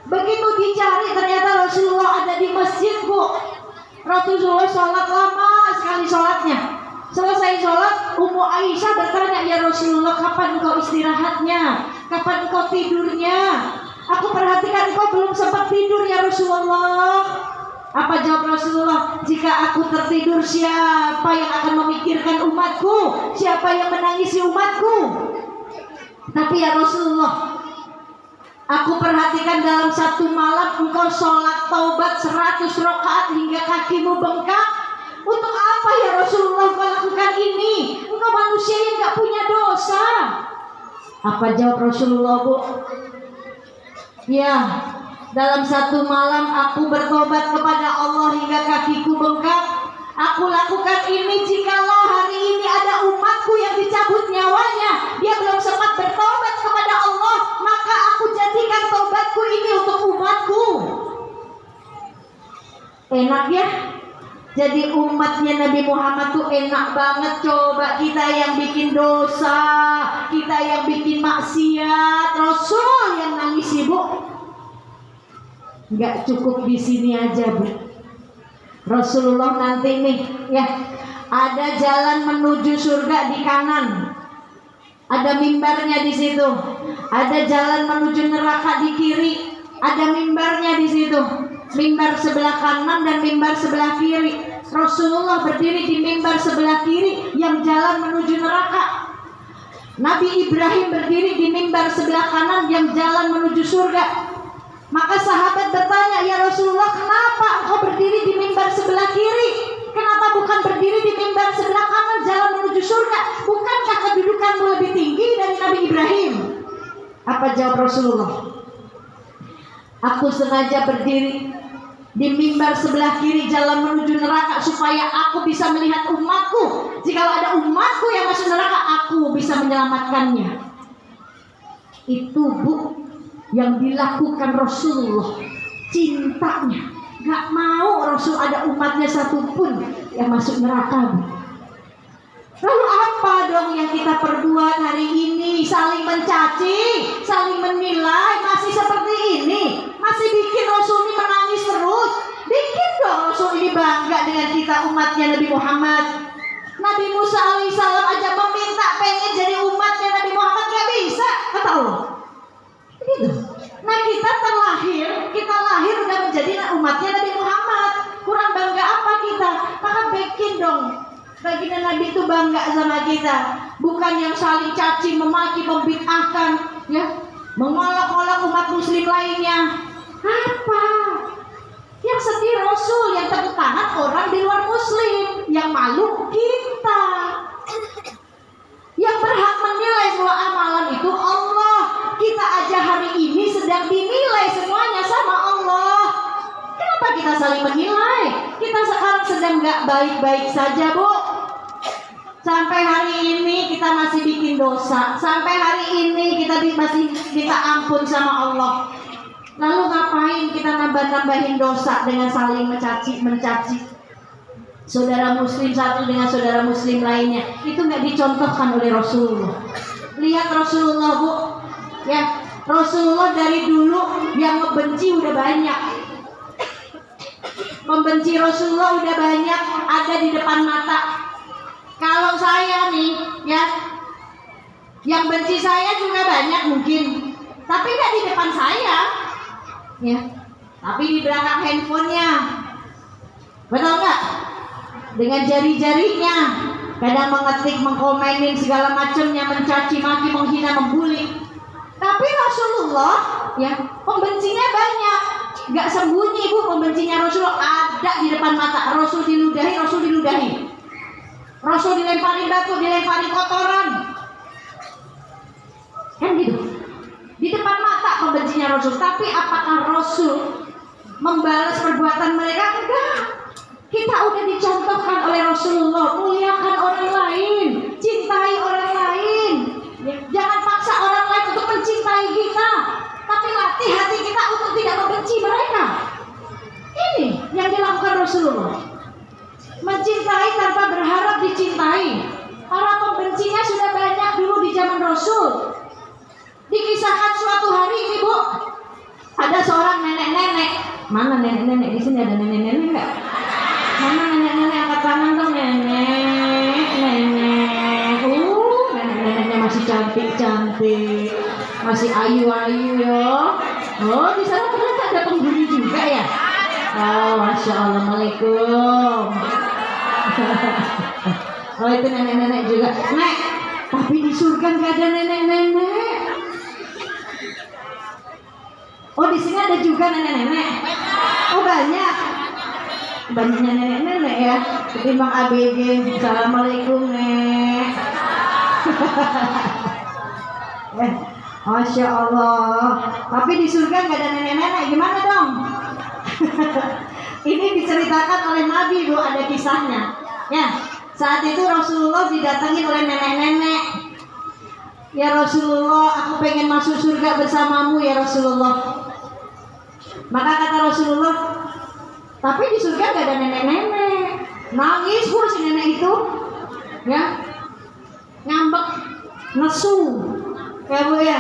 Begitu dicari ternyata Rasulullah ada di masjid, Bu. Rasulullah sholat lama sekali sholatnya. Selesai sholat, Ummu Aisyah bertanya, ya Rasulullah, kapan engkau istirahatnya? Kapan engkau tidurnya? Aku perhatikan engkau belum sempat tidur ya Rasulullah. Apa jawab Rasulullah? Jika aku tertidur, siapa yang akan memikirkan umatku? Siapa yang menangisi umatku? Tapi ya Rasulullah, aku perhatikan dalam satu malam engkau sholat taubat 100 rakaat hingga kakimu bengkak. Untuk apa ya Rasulullah kau lakukan ini? Engkau manusia yang gak punya dosa. Apa jawab Rasulullah, Bu? Ya, dalam satu malam aku bertobat kepada Allah hingga kakiku bengkak. Aku lakukan ini jikalau hari ini ada umatku yang dicabut nyawanya, dia belum sempat bertobat kepada Allah, maka aku jadikan tobatku ini untuk umatku. Enak ya? Jadi umatnya Nabi Muhammad tuh enak banget. Coba kita yang bikin dosa, kita yang bikin maksiat, Rasul yang nangis, Ibu. Nggak cukup di sini aja, Bu. Rasulullah nanti nih, ya, ada jalan menuju surga di kanan, ada mimbarnya di situ. Ada jalan menuju neraka di kiri, ada mimbarnya di situ. Mimbar sebelah kanan dan mimbar sebelah kiri. Rasulullah berdiri di mimbar sebelah kiri yang jalan menuju neraka. Nabi Ibrahim berdiri di mimbar sebelah kanan yang jalan menuju surga. Maka sahabat bertanya, ya Rasulullah, kenapa engkau berdiri di mimbar sebelah kiri? Kenapa bukan berdiri di mimbar sebelah kanan jalan menuju surga? Bukankah kedudukanmu lebih tinggi dari Nabi Ibrahim? Apa jawab Rasulullah? Aku sengaja berdiri di mimbar sebelah kiri jalan menuju neraka supaya aku bisa melihat umatku. Jika ada umatku yang masuk neraka, aku bisa menyelamatkannya. Itu, Bu, yang dilakukan Rasulullah. Cintanya, gak mau Rasul ada umatnya satupun yang masuk neraka, Bu. Lalu apa dong yang kita perbuat hari ini? Saling mencaci, saling menilai, masih seperti ini, masih bikin Rasul ini menangis terus. Bikin dong Rasul ini bangga dengan kita umatnya Nabi Muhammad. Nabi Musa alaihissalam aja meminta pengen jadi umatnya Nabi Muhammad, gak bisa, kata Allah. Gitu. Nah kita lahir udah menjadi umatnya Nabi Muhammad. Kurang bangga apa kita? Maka bikin dong baginda Nabi itu bangga sama kita, bukan yang saling caci, memaki, membid'ahkan, ya, mengolok-olok umat muslim lainnya. Apa? Yang sedih Rasul, yang tepuk tangan orang di luar muslim, yang malu kita. Yang berhak menilai semua amalan itu Allah. Kita aja hari ini sedang dinilai semuanya sama Allah. Kenapa kita saling menilai? Kita sekarang sedang gak baik-baik saja, Bu. Sampai hari ini kita masih bikin dosa. Sampai hari ini kita masih minta ampun sama Allah. Lalu ngapain kita nambah-nambahin dosa dengan saling mencaci saudara muslim satu dengan saudara muslim lainnya? Itu nggak dicontohkan oleh Rasulullah. Lihat Rasulullah, Bu, ya, Rasulullah dari dulu yang membenci udah banyak. Membenci Rasulullah udah banyak, ada di depan mata. Kalau saya nih, ya, yang benci saya juga banyak mungkin, tapi nggak di depan saya, ya, tapi di belakang handphonenya, betul nggak? Dengan jari-jarinya, kadang mengetik, mengkomenin segala macamnya, mencaci maki, menghina, membuli. Tapi Rasulullah ya pembencinya banyak, nggak sembunyi Bu pembencinya Rasulullah, ada di depan mata. Rasul diludahi, Rasul dilempari batu, dilempari kotoran, kan gitu di depan mata pembencinya Rasul. Tapi apakah Rasul membalas perbuatan mereka? Enggak. Kita udah dicontohkan oleh Rasulullah, muliakan orang lain, cintai orang lain. Jangan paksa orang lain untuk mencintai kita, tapi latih hati kita untuk tidak membenci mereka. Ini yang dilakukan Rasulullah. Mencintai tanpa berharap dicintai. Para pembencinya sudah banyak dulu di zaman Rasul. Dikisahkan suatu hari ini Bu, ada seorang nenek-nenek. Mana nenek-nenek di sini? Ada nenek-nenek enggak? Mana nenek-nenek, angkat tangan dong. Nenek. Nenek-neneknya masih cantik-cantik, masih ayu-ayu ya. Oh, di sana ternyata ada penghuni juga ya. Oh, Masya Allah. Assalamualaikum. Oh, itu nenek-nenek juga. Nek, tapi di surga nggak ada nenek-nenek. Oh, di sini ada juga nenek-nenek. Oh, banyak. Banyaknya nenek-nenek ya. Ketimbang ABG. Assalamualaikum, Nek. Masya Allah. Tapi di surga nggak ada nenek-nenek. Gimana dong? Ini diceritakan oleh Nabi Bu, ada kisahnya. Ya, saat itu Rasulullah didatangi oleh nenek-nenek. Ya Rasulullah, aku pengen masuk surga bersamamu ya Rasulullah. Maka kata Rasulullah, tapi di surga gak ada nenek-nenek. Nangis Bu si nenek itu, ya, ngambek, nesu, ya Bu ya.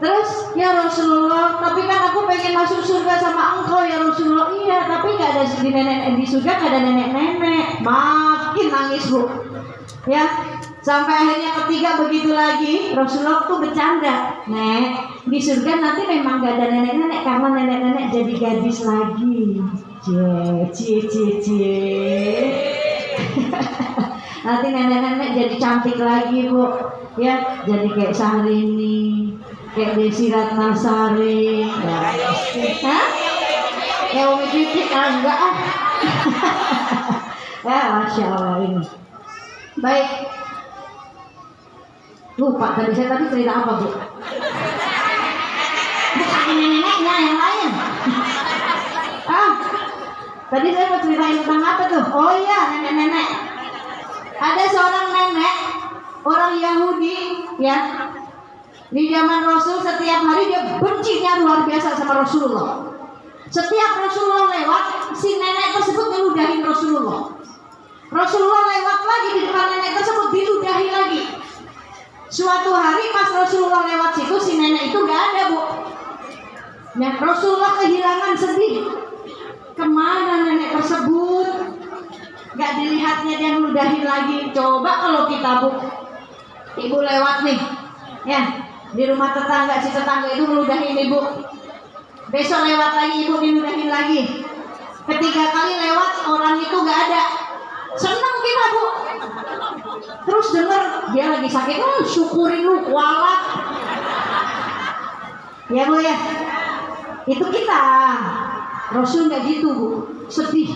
Terus ya Rasulullah, tapi kan aku pengen masuk surga sama engkau ya Rasulullah. Iya, tapi gak ada di nenek di surga, gak ada nenek-nenek. Makin nangis Bu, ya. Sampai akhirnya ketiga begitu lagi, Rasulullah tuh bercanda, Nek, di surga nanti memang gak ada nenek-nenek karena nenek-nenek jadi gadis lagi. Nanti nenek-nenek jadi cantik lagi Bu, ya, jadi kayak Syahrini, kayak Desi Ratnasari, hah? Kayak Umi Titik, enggak ah. Ya, Masya Allah ini. Baik. Lupa tadi saya cerita apa Bu? Bukan nenek-neneknya yang lain. Tadi saya mau ceritain tentang apa tuh? Oh iya, nenek-nenek. Ada seorang nenek, orang Yahudi, ya. Di zaman Rasul setiap hari dia bencinya luar biasa sama Rasulullah. Setiap Rasulullah lewat, si nenek tersebut meludahin Rasulullah. Rasulullah lewat lagi di depan nenek tersebut, diludahi lagi. Suatu hari pas Rasulullah lewat situ, si nenek itu gak ada Bu. Nah, Rasulullah kehilangan, sedih. Kemana nenek tersebut? Gak dilihatnya, dia meludahin lagi. Coba kalau kita Bu, ibu lewat nih, ya, di rumah tetangga, si tetangga itu meludahin ibu. Besok lewat lagi, ibu diludahin lagi. Ketiga kali lewat, orang itu gak ada. Senang kita Bu. Terus dengar dia lagi sakit, syukurin lu, kualat. Ya Bu ya. Itu kita. Rasul gak gitu Bu, sedih.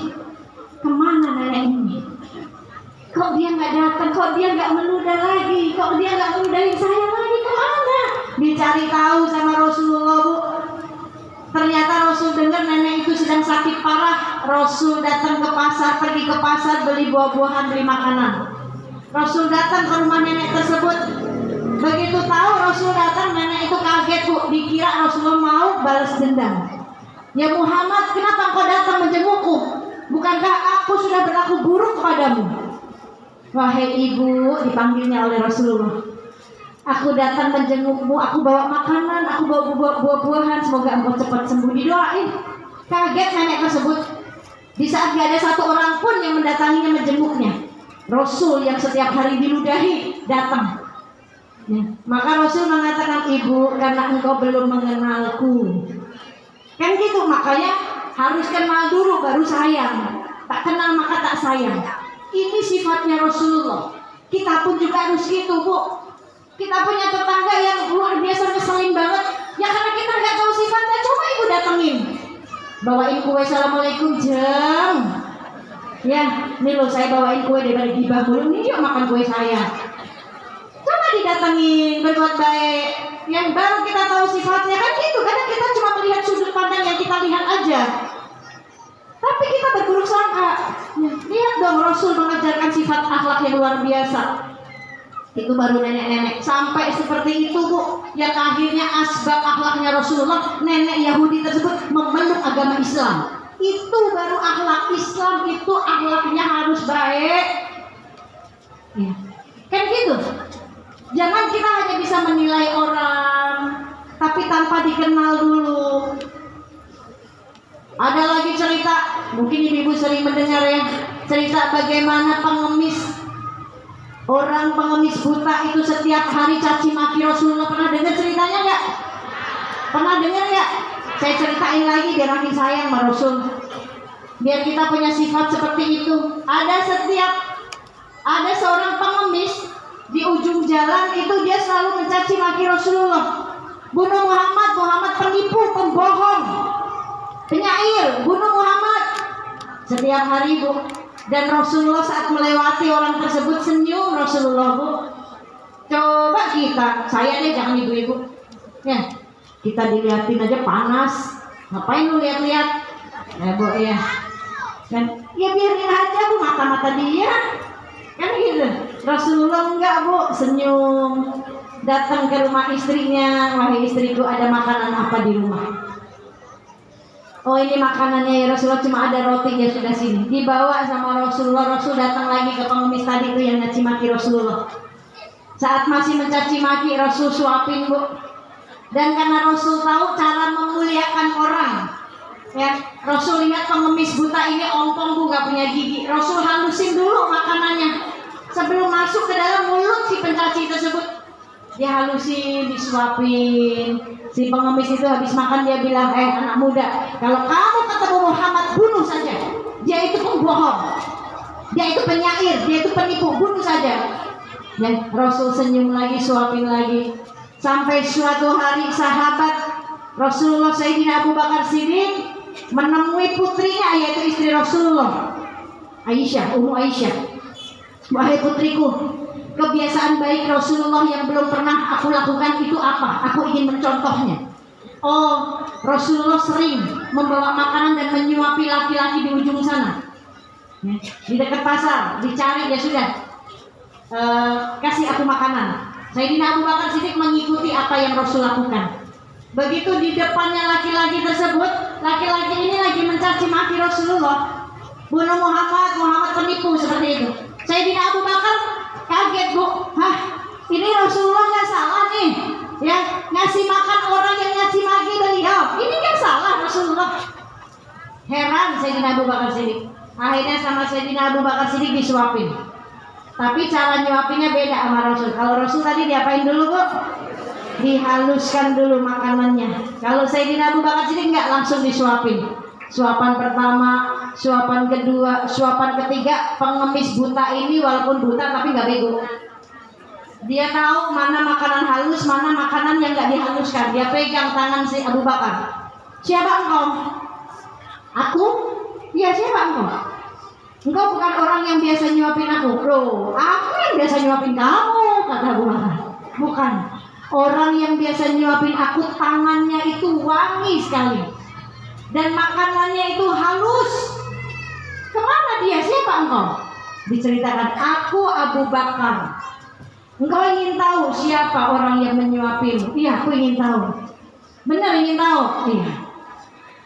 Kemana nenek ini? Kok dia gak datang? Kok dia gak meludah lagi? Kok dia gak meludahin saya lagi? Kemana? Dicari tahu sama Rasulullah Bu. Ternyata Rasul dengar nenek itu sedang sakit parah. Rasul datang ke pasar, pergi ke pasar beli buah-buahan, beli makanan. Rasul datang ke rumah nenek tersebut. Begitu tahu Rasul datang, nenek itu kaget Bu. Dikira Rasulullah mau balas dendam. Ya Muhammad, kenapa engkau datang menjengukku? Bukankah aku sudah berlaku buruk kepadamu? Wahai ibu, dipanggilnya oleh Rasulullah. Aku datang menjengukmu, aku bawa makanan, aku bawa buah-buahan, semoga engkau cepat sembuh. Didoain. Kaget nenek tersebut. Di saat gak ada satu orang pun yang mendatanginya, menjenguknya. Rasul yang setiap hari diludahi datang. Ya. Maka Rasul mengatakan, ibu, karena engkau belum mengenalku. Kan gitu, makanya harus kenal dulu baru sayang. Tak kenal maka tak sayang. Ini sifatnya Rasulullah. Kita pun juga harus gitu Bu. Kita punya tetangga yang luar biasa ngeselin banget. Ya karena kita nggak tahu sifatnya. Coba ibu datengin, bawain kue, assalamualaikum jeng. Ya, nih loh saya bawain kue daripada gibah mulu. Nih yuk makan kue saya. Coba didatengin, berbuat baik. Yang baru kita tahu sifatnya kan gitu. Kadang kita cuma melihat sudut pandang yang kita lihat aja. Tapi kita berburuk sangka. Ya, lihat dong Rasul mengajarkan sifat akhlak yang luar biasa. Itu baru nenek-nenek. Sampai seperti itu Bu. Yang akhirnya asbab akhlaknya Rasulullah, nenek Yahudi tersebut memeluk agama Islam. Itu baru akhlak Islam. Itu akhlaknya harus baik. Ya. Kan gitu. Jangan kita hanya bisa menilai orang, tapi tanpa dikenal dulu. Ada lagi cerita, mungkin ibu-ibu sering mendengar ya, cerita bagaimana pengemis, orang pengemis buta itu setiap hari caci maki Rasulullah. Pernah dengar ceritanya nggak? Pernah dengar nggak? Saya ceritain lagi biar makin sayang sama Rasul. Biar kita punya sifat seperti itu. Ada seorang pengemis di ujung jalan itu dia selalu mencaci maki Rasulullah. Bunuh Muhammad, Muhammad penipu, pembohong, penyair, bunuh Muhammad. Setiap hari Bu. Dan Rasulullah saat melewati orang tersebut senyum Rasulullah Bu. Coba kita, saya deh jangan ibu-ibu ya, kita dilihatin aja panas. Ngapain lu lihat-lihat? Bu ya kan, ya biarin aja Bu, mata-mata dia kan gitu. Rasulullah enggak Bu, senyum. Datang ke rumah istrinya, wahai istriku ada makanan apa di rumah? Oh ini makanannya ya Rasulullah, cuma ada roti. Ya sudah sini, dibawa sama Rasulullah. Rasul datang lagi ke pengemis tadi itu yang mencaci maki Rasulullah. Saat masih mencaci maki, Rasul suapin Bu. Dan karena Rasul tahu cara memuliakan orang, ya Rasul lihat pengemis buta ini ompong Bu, gak punya gigi. Rasul halusin dulu makanannya sebelum masuk ke dalam mulut si pencaci tersebut. Dia halusin, disuapin. Si pengemis itu habis makan dia bilang, anak muda, kalau kamu ketemu Muhammad bunuh saja. Dia itu pembohong, dia itu penyair, dia itu penipu, bunuh saja. Dan Rasul senyum lagi, suapin lagi. Sampai suatu hari sahabat Rasulullah Sayyidina Abu Bakar Siddiq menemui putrinya, yaitu istri Rasulullah, Aisyah, Ummu Aisyah. Wahai putriku, kebiasaan baik Rasulullah yang belum pernah aku lakukan itu apa? Aku ingin mencontohnya. Oh, Rasulullah sering membawa makanan dan menyuapi laki-laki di ujung sana, di dekat pasar, dicari ya sudah, kasih aku makanan. Sayyidina Abu Bakar Siddiq mengikuti apa yang Rasul lakukan. Begitu di depannya laki-laki tersebut, laki-laki ini lagi mencaci maki Rasulullah, bunuh Muhammad, Muhammad penipu, seperti itu. Sayyidina Abu Bakar kaget Bu, ini Rasulullah nggak salah nih, ya ngasih makan orang yang ngasih maki beliau, ini kan salah Rasulullah. Heran Sayyidina Abu Bakar Siddiq. Akhirnya sama Sayyidina Abu Bakar Siddiq disuapin. Tapi cara nyuapinnya beda sama Rasul. Kalau Rasul tadi diapain dulu Bu? Dihaluskan dulu makanannya. Kalau Sayyidina Abu Bakar Siddiq nggak, langsung disuapin. Suapan pertama, suapan kedua, suapan ketiga. Pengemis buta ini walaupun buta tapi nggak bego. Dia tahu mana makanan halus, mana makanan yang nggak dihaluskan. Dia pegang tangan si Abu Bakar. Siapa engkau? Aku? Iya, siapa engkau? Engkau bukan orang yang biasa nyuapin aku. Loh, aku yang biasa nyuapin kamu, kata Abu Bakar. Bukan. Orang yang biasa nyuapin aku tangannya itu wangi sekali. Dan makanannya itu halus. Kemana dia? Siapa engkau? Diceritakan, aku Abu Bakar. Engkau ingin tahu siapa orang yang menyuapimu? Iya, aku ingin tahu. Benar ingin tahu? Iya.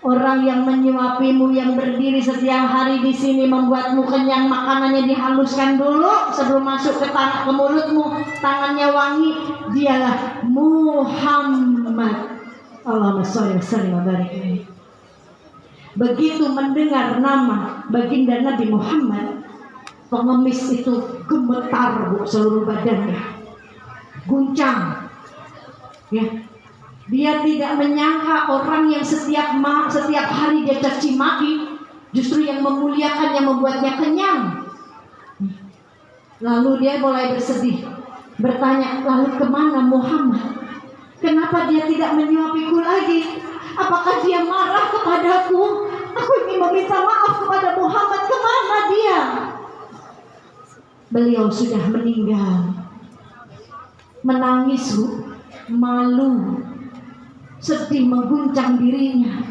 Orang yang menyuapimu, yang berdiri setiap hari di sini membuatmu kenyang, makanannya dihaluskan dulu sebelum masuk ke mulutmu, tangannya wangi, dialah Muhammad. Allahumma sholli wa sallim wa barik. Begitu mendengar nama baginda Nabi Muhammad, pengemis itu gemetar Bu, seluruh badannya guncang. Ya, dia tidak menyangka orang yang setiap hari dia caci maki justru yang memuliakan, yang membuatnya kenyang. Lalu dia mulai bersedih. bertanya, lalu kemana Muhammad? Kenapa dia tidak menyuapiku lagi? Apakah dia marah kepadaku? Aku ingin meminta maaf kepada Muhammad. Kemana dia? Beliau sudah meninggal. Menangis, malu, sedih mengguncang dirinya.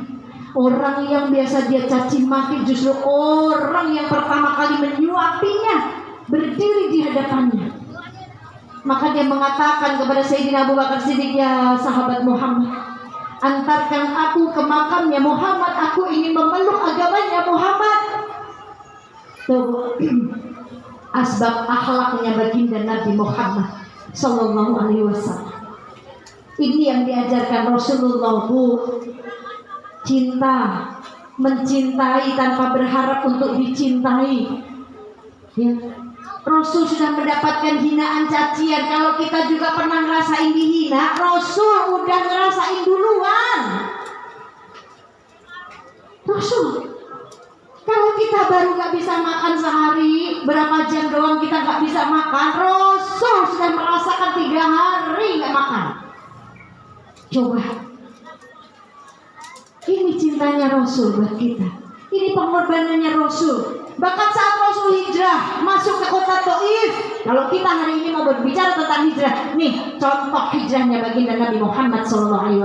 Orang yang biasa dia caci maki justru orang yang pertama kali menyuapinya berdiri di hadapannya. Maka dia mengatakan kepada Sayyidina Abu Bakar Siddiq, ya sahabat Muhammad, antarkan aku ke makamnya Muhammad, aku ingin memeluk agamanya Muhammad. Tuh, asbab akhlaknya baginda Nabi Muhammad Sallallahu Alaihi Wasallam. Ini yang diajarkan Rasulullah, Bu. Cinta, mencintai tanpa berharap untuk dicintai. Ya. Rasul sudah mendapatkan hinaan, cacian. Kalau kita juga pernah ngerasain dihina, Rasul udah ngerasain duluan. Rasul, kalau kita baru gak bisa makan sehari, berapa jam doang kita gak bisa makan, Rasul sudah merasakan 3 hari gak makan. Coba, ini cintanya Rasul buat kita. Ini pengorbanannya Rasul. Bahkan saat Rasul hijrah masuk ke kota Taif. Kalau kita hari ini mau berbicara tentang hijrah, nih contoh hijrahnya baginda Nabi Muhammad SAW.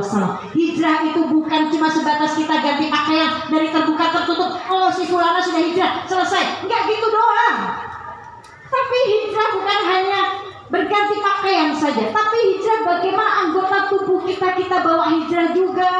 Hijrah itu bukan cuma sebatas kita ganti pakaian dari terbuka tertutup. Oh, si fulana sudah hijrah, selesai. Enggak gitu doang. Tapi hijrah bukan hanya berganti pakaian saja, tapi hijrah bagaimana anggota tubuh kita bawa hijrah juga.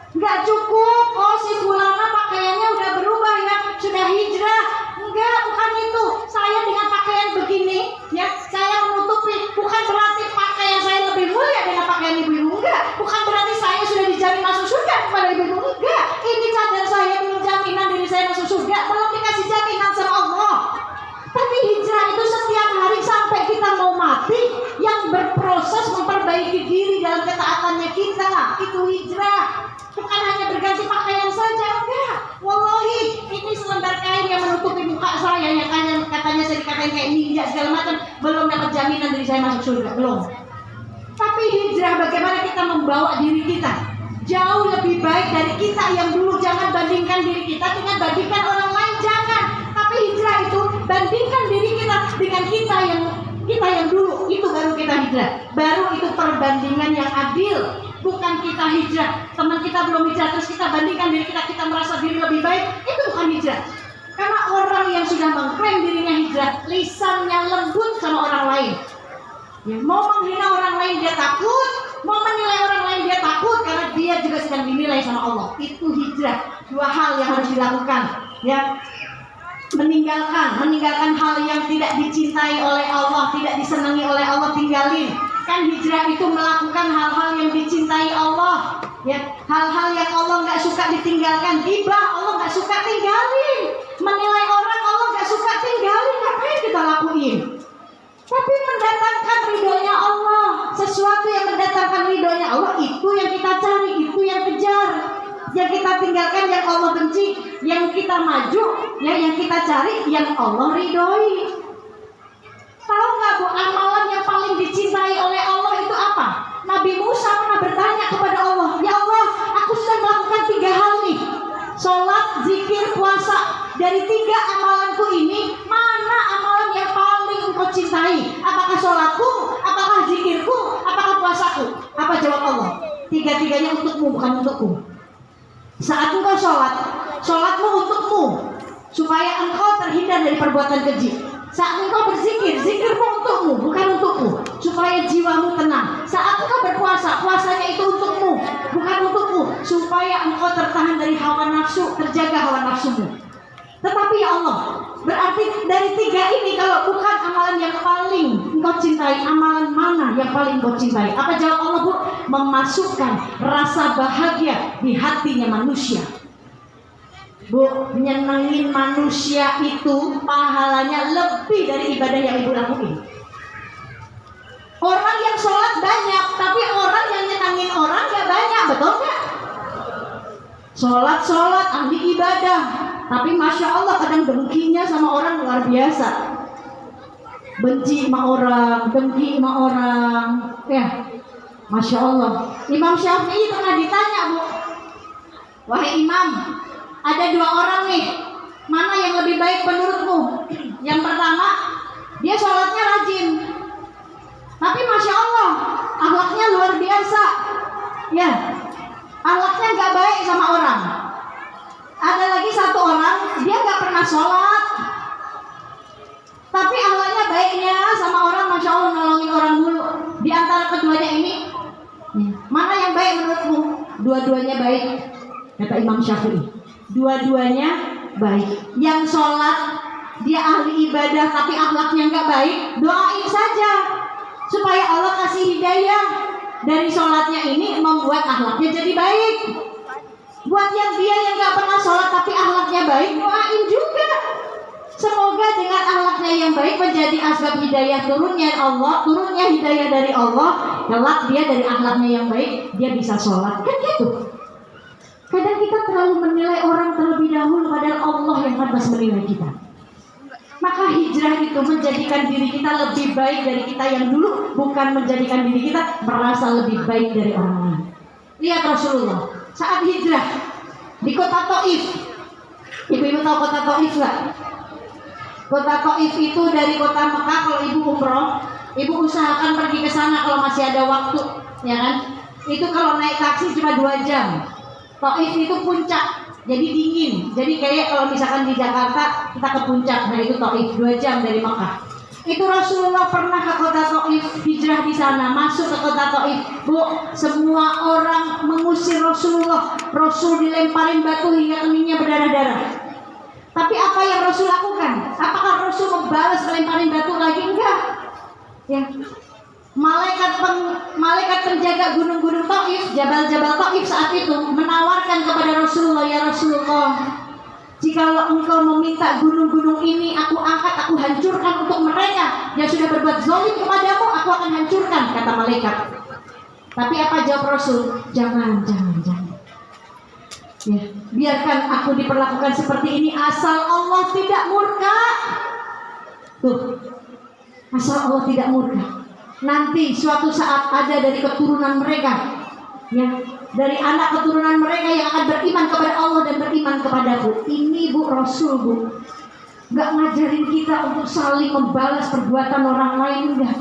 Enggak cukup, oh si fulana pakaiannya udah berubah ya, sudah hijrah. Enggak, bukan itu. Saya dengan pakaian begini, ya, saya menutupi. Bukan berarti pakaian saya lebih mulia dengan pakaian ibu-ibu. Enggak, bukan berarti saya sudah dijamin masuk surga kepada ibu-ibu. Enggak, ini cadar saya belum jaminan diri saya masuk surga, belum dikasih jaminan sama Allah. Tapi hijrah itu setiap hari sampai kita mau mati, yang berproses memperbaiki diri dalam ketaatannya kita, itu hijrah. Bukan hanya berganti pakaian saja, enggak. Wallahi, ini selembar kain yang menutupi muka saya, yang katanya saya dikatain kayak ninja segala macam, belum dapat jaminan dari saya masuk surga, belum. Tapi hijrah bagaimana kita membawa diri kita jauh lebih baik dari kita yang dulu. Jangan bandingkan diri kita dengan bandingkan orang lain, jangan. Tapi hijrah itu bandingkan diri kita dengan kita yang dulu, itu baru kita hijrah. Baru itu perbandingan yang adil. Bukan kita hijrah, teman kita belum hijrah terus kita bandingkan diri kita merasa diri lebih baik, itu bukan hijrah. Karena orang yang sudah mengklaim dirinya hijrah, lisannya lembut sama orang lain, ya, mau menghina orang lain dia takut, mau menilai orang lain dia takut, karena dia juga sedang dinilai sama Allah. Itu hijrah. 2 hal yang harus dilakukan, ya. Meninggalkan hal yang tidak dicintai oleh Allah, tidak disenangi oleh Allah, tinggalin. Kan hijrah itu melakukan hal-hal yang dicintai Allah, ya, hal-hal yang Allah nggak suka ditinggalkan. Gibah Allah nggak suka, tinggalin. Menilai orang Allah nggak suka, tinggalin. Ngapain kita lakuin? Tapi mendatangkan ridhonya Allah, sesuatu yang mendatangkan ridhonya Allah, itu yang kita cari, itu yang kejar. Yang kita tinggalkan yang Allah benci, yang kita maju, ya, yang kita cari yang Allah ridhoi. Tahu nggak, Bu, amalan yang paling dicintai oleh Allah itu apa? Nabi Musa pernah bertanya kepada Allah, ya Allah, aku sudah melakukan 3 hal nih, sholat, zikir, puasa. Dari 3 amalanku ini, mana amalan yang paling engkau cintai? Apakah sholatku, apakah zikirku, apakah puasaku? Apa jawab Allah? 3-tiganya untukmu, bukan untukku. Saat engkau sholat, sholatmu untukmu, supaya engkau terhindar dari perbuatan keji. Saat engkau berzikir, zikirmu untukmu, bukan untukku, supaya jiwamu tenang. Saat engkau berpuasa, puasanya itu untukmu, bukan untukku, supaya engkau tertahan dari hawa nafsu, terjaga hawa nafsumu. Tetapi ya Allah, berarti dari 3 ini kalau bukan amalan yang paling engkau cintai, amalan mana yang paling engkau cintai? Apa jawab Allah, Bu? Memasukkan rasa bahagia di hatinya manusia. Bu, nyenengin manusia itu pahalanya lebih dari ibadah yang ibu lakuin. Orang yang sholat banyak, tapi orang yang nyenengin orang gak banyak, betul gak? Sholat, ahli ibadah, tapi Masya Allah kadang dengkinya sama orang luar biasa. benci sama orang, dengki sama orang, ya. Masya Allah. Imam Syafi'i pernah ditanya, Bu, wahai Imam, ada dua orang nih, mana yang lebih baik menurutmu? Yang pertama, dia sholatnya rajin, tapi Masya Allah, akhlaknya luar biasa, ya, akhlaknya nggak baik sama orang. Ada lagi satu orang, dia nggak pernah sholat, tapi akhlaknya baiknya sama orang, Masya Allah, nolongin orang dulu. Di antara keduanya ini, mana yang baik menurutmu? Dua-duanya baik, kata Imam Syafi'i. Dua-duanya baik. Yang sholat, dia ahli ibadah, tapi akhlaknya nggak baik, doain saja supaya Allah kasih hidayah dari sholatnya ini membuat akhlaknya jadi baik. Buat yang dia yang nggak pernah sholat tapi akhlaknya baik, doain juga. Semoga dengan akhlaknya yang baik menjadi asbab hidayah turunnya Allah, turunnya hidayah dari Allah. Kelak dia dari akhlaknya yang baik, dia bisa sholat. Kan gitu. Kadang kita terlalu menilai orang terlebih dahulu, padahal Allah yang pantas menilai kita. Maka hijrah itu menjadikan diri kita lebih baik dari kita yang dulu, bukan menjadikan diri kita merasa lebih baik dari orang lain. Lihat Rasulullah saat hijrah di kota Taif. Ibu-ibu tahu kota Taif nggak? Kota Taif itu dari kota Mekah. Kalau ibu umroh, ibu usahakan pergi ke sana kalau masih ada waktu, ya kan? Itu kalau naik taksi cuma 2 jam. Taif itu puncak, jadi dingin. Jadi kayak kalau misalkan di Jakarta kita ke puncak, nah itu Taif 2 jam dari Mekah. Itu Rasulullah pernah ke kota Taif, hijrah di sana, masuk ke kota Taif. Bu, semua orang mengusir Rasulullah. Rasul dilemparin batu hingga keningnya berdarah-darah. Tapi apa yang Rasul lakukan? Apakah Rasul membalas melemparin batu lagi? Enggak. Ya. Malaikat penjaga gunung-gunung Taif, jabal-jabal Taif saat itu menawarkan kepada Rasulullah, ya Rasulullah, jikalau engkau meminta gunung-gunung ini aku angkat, aku hancurkan untuk mereka yang sudah berbuat zalim kepadamu, aku akan hancurkan, kata malaikat. Tapi apa jawab Rasul? Jangan. Ya, biarkan aku diperlakukan seperti ini asal Allah tidak murka. Tuh, asal Allah tidak murka. Nanti suatu saat ada dari keturunan mereka, ya, dari anak keturunan mereka yang akan beriman kepada Allah dan beriman kepadaku. Ini Bu Rasul, Bu, nggak ngajarin kita untuk saling membalas perbuatan orang lain, enggak.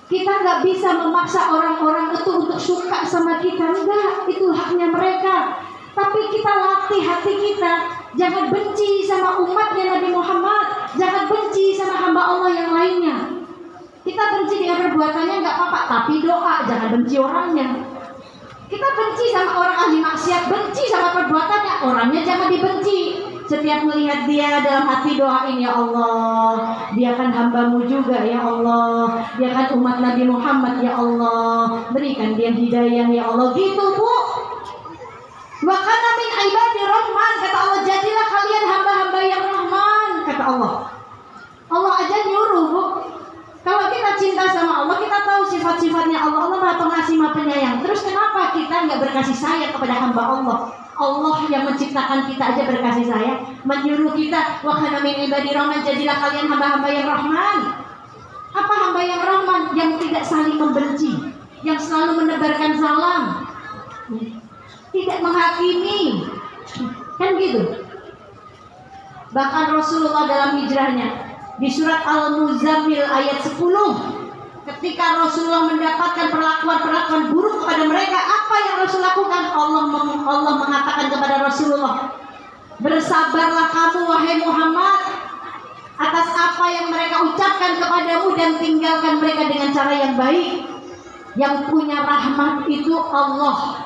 Kita nggak bisa memaksa orang-orang itu untuk suka sama kita, enggak. Itu haknya mereka. Tapi kita latih hati kita, jangan benci sama umatnya Nabi Muhammad, jangan benci sama hamba Allah yang lainnya. Kita benci dengan perbuatannya nggak apa-apa, tapi doa, jangan benci orangnya. Kita benci sama orang ahli maksiat, benci sama perbuatannya, orangnya jangan dibenci. Setiap melihat dia dalam hati doain, ya Allah, dia kan hambamu juga, ya Allah, dia kan umat Nabi Muhammad, ya Allah, berikan dia hidayah, ya Allah. Gitu Bu. Wa kana min ibadi rahman, kata Allah, jadilah kalian hamba-hamba yang rahman, kata Allah. Allah aja nyuruh, Bu. Kalau kita cinta sama Allah, kita tahu sifat-sifatnya Allah. Allah Maha Pengasih, Maha Penyayang. Terus kenapa kita nggak berkasih sayang kepada hamba Allah? Allah yang menciptakan kita aja berkasih sayang, menyuruh kita, wa kana min ibadi rahman, jadilah kalian hamba-hamba yang rahman. Apa hamba yang rahman? Yang tidak saling membenci, yang selalu menebarkan salam, tidak menghakimi, kan gitu. Bahkan Rasulullah dalam hijrahnya di surat Al-Muzammil ayat 10, ketika Rasulullah mendapatkan perlakuan buruk kepada mereka, apa yang Rasul lakukan? Allah mengatakan kepada Rasulullah, bersabarlah kamu wahai Muhammad atas apa yang mereka ucapkan kepadamu dan tinggalkan mereka dengan cara yang baik. Yang punya rahmat itu Allah.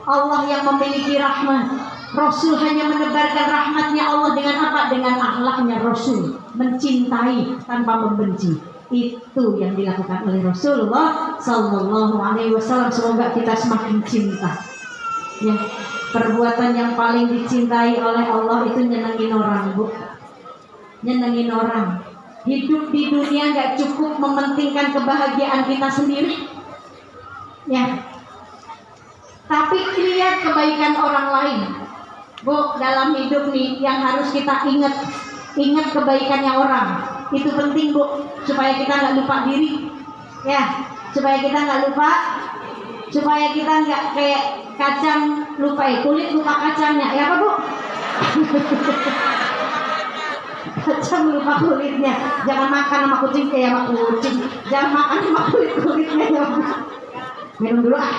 Allah yang memiliki rahmat. Rasul hanya menebarkan rahmatnya Allah dengan apa? Dengan akhlaknya Rasul, mencintai tanpa membenci. Itu yang dilakukan oleh Rasulullah Sallallahu Alaihi Wasallam. Semoga kita semakin cinta. Ya, perbuatan yang paling dicintai oleh Allah itu nyenengin orang, Bu. Nyenengin orang. Hidup di dunia nggak cukup mementingkan kebahagiaan kita sendiri, ya. Tapi lihat kebaikan orang lain. Bu, dalam hidup nih yang harus kita ingat kebaikannya orang. Itu penting Bu, supaya kita nggak lupa diri, ya, supaya kita nggak lupa, supaya kita nggak kayak kacang lupa kulit lupa kacangnya, ya apa Bu? Kacang lupa kulitnya. Jangan makan sama kucing kayak sama kucing. Jangan makan sama kulitnya ya Bu. Minum dulu ah.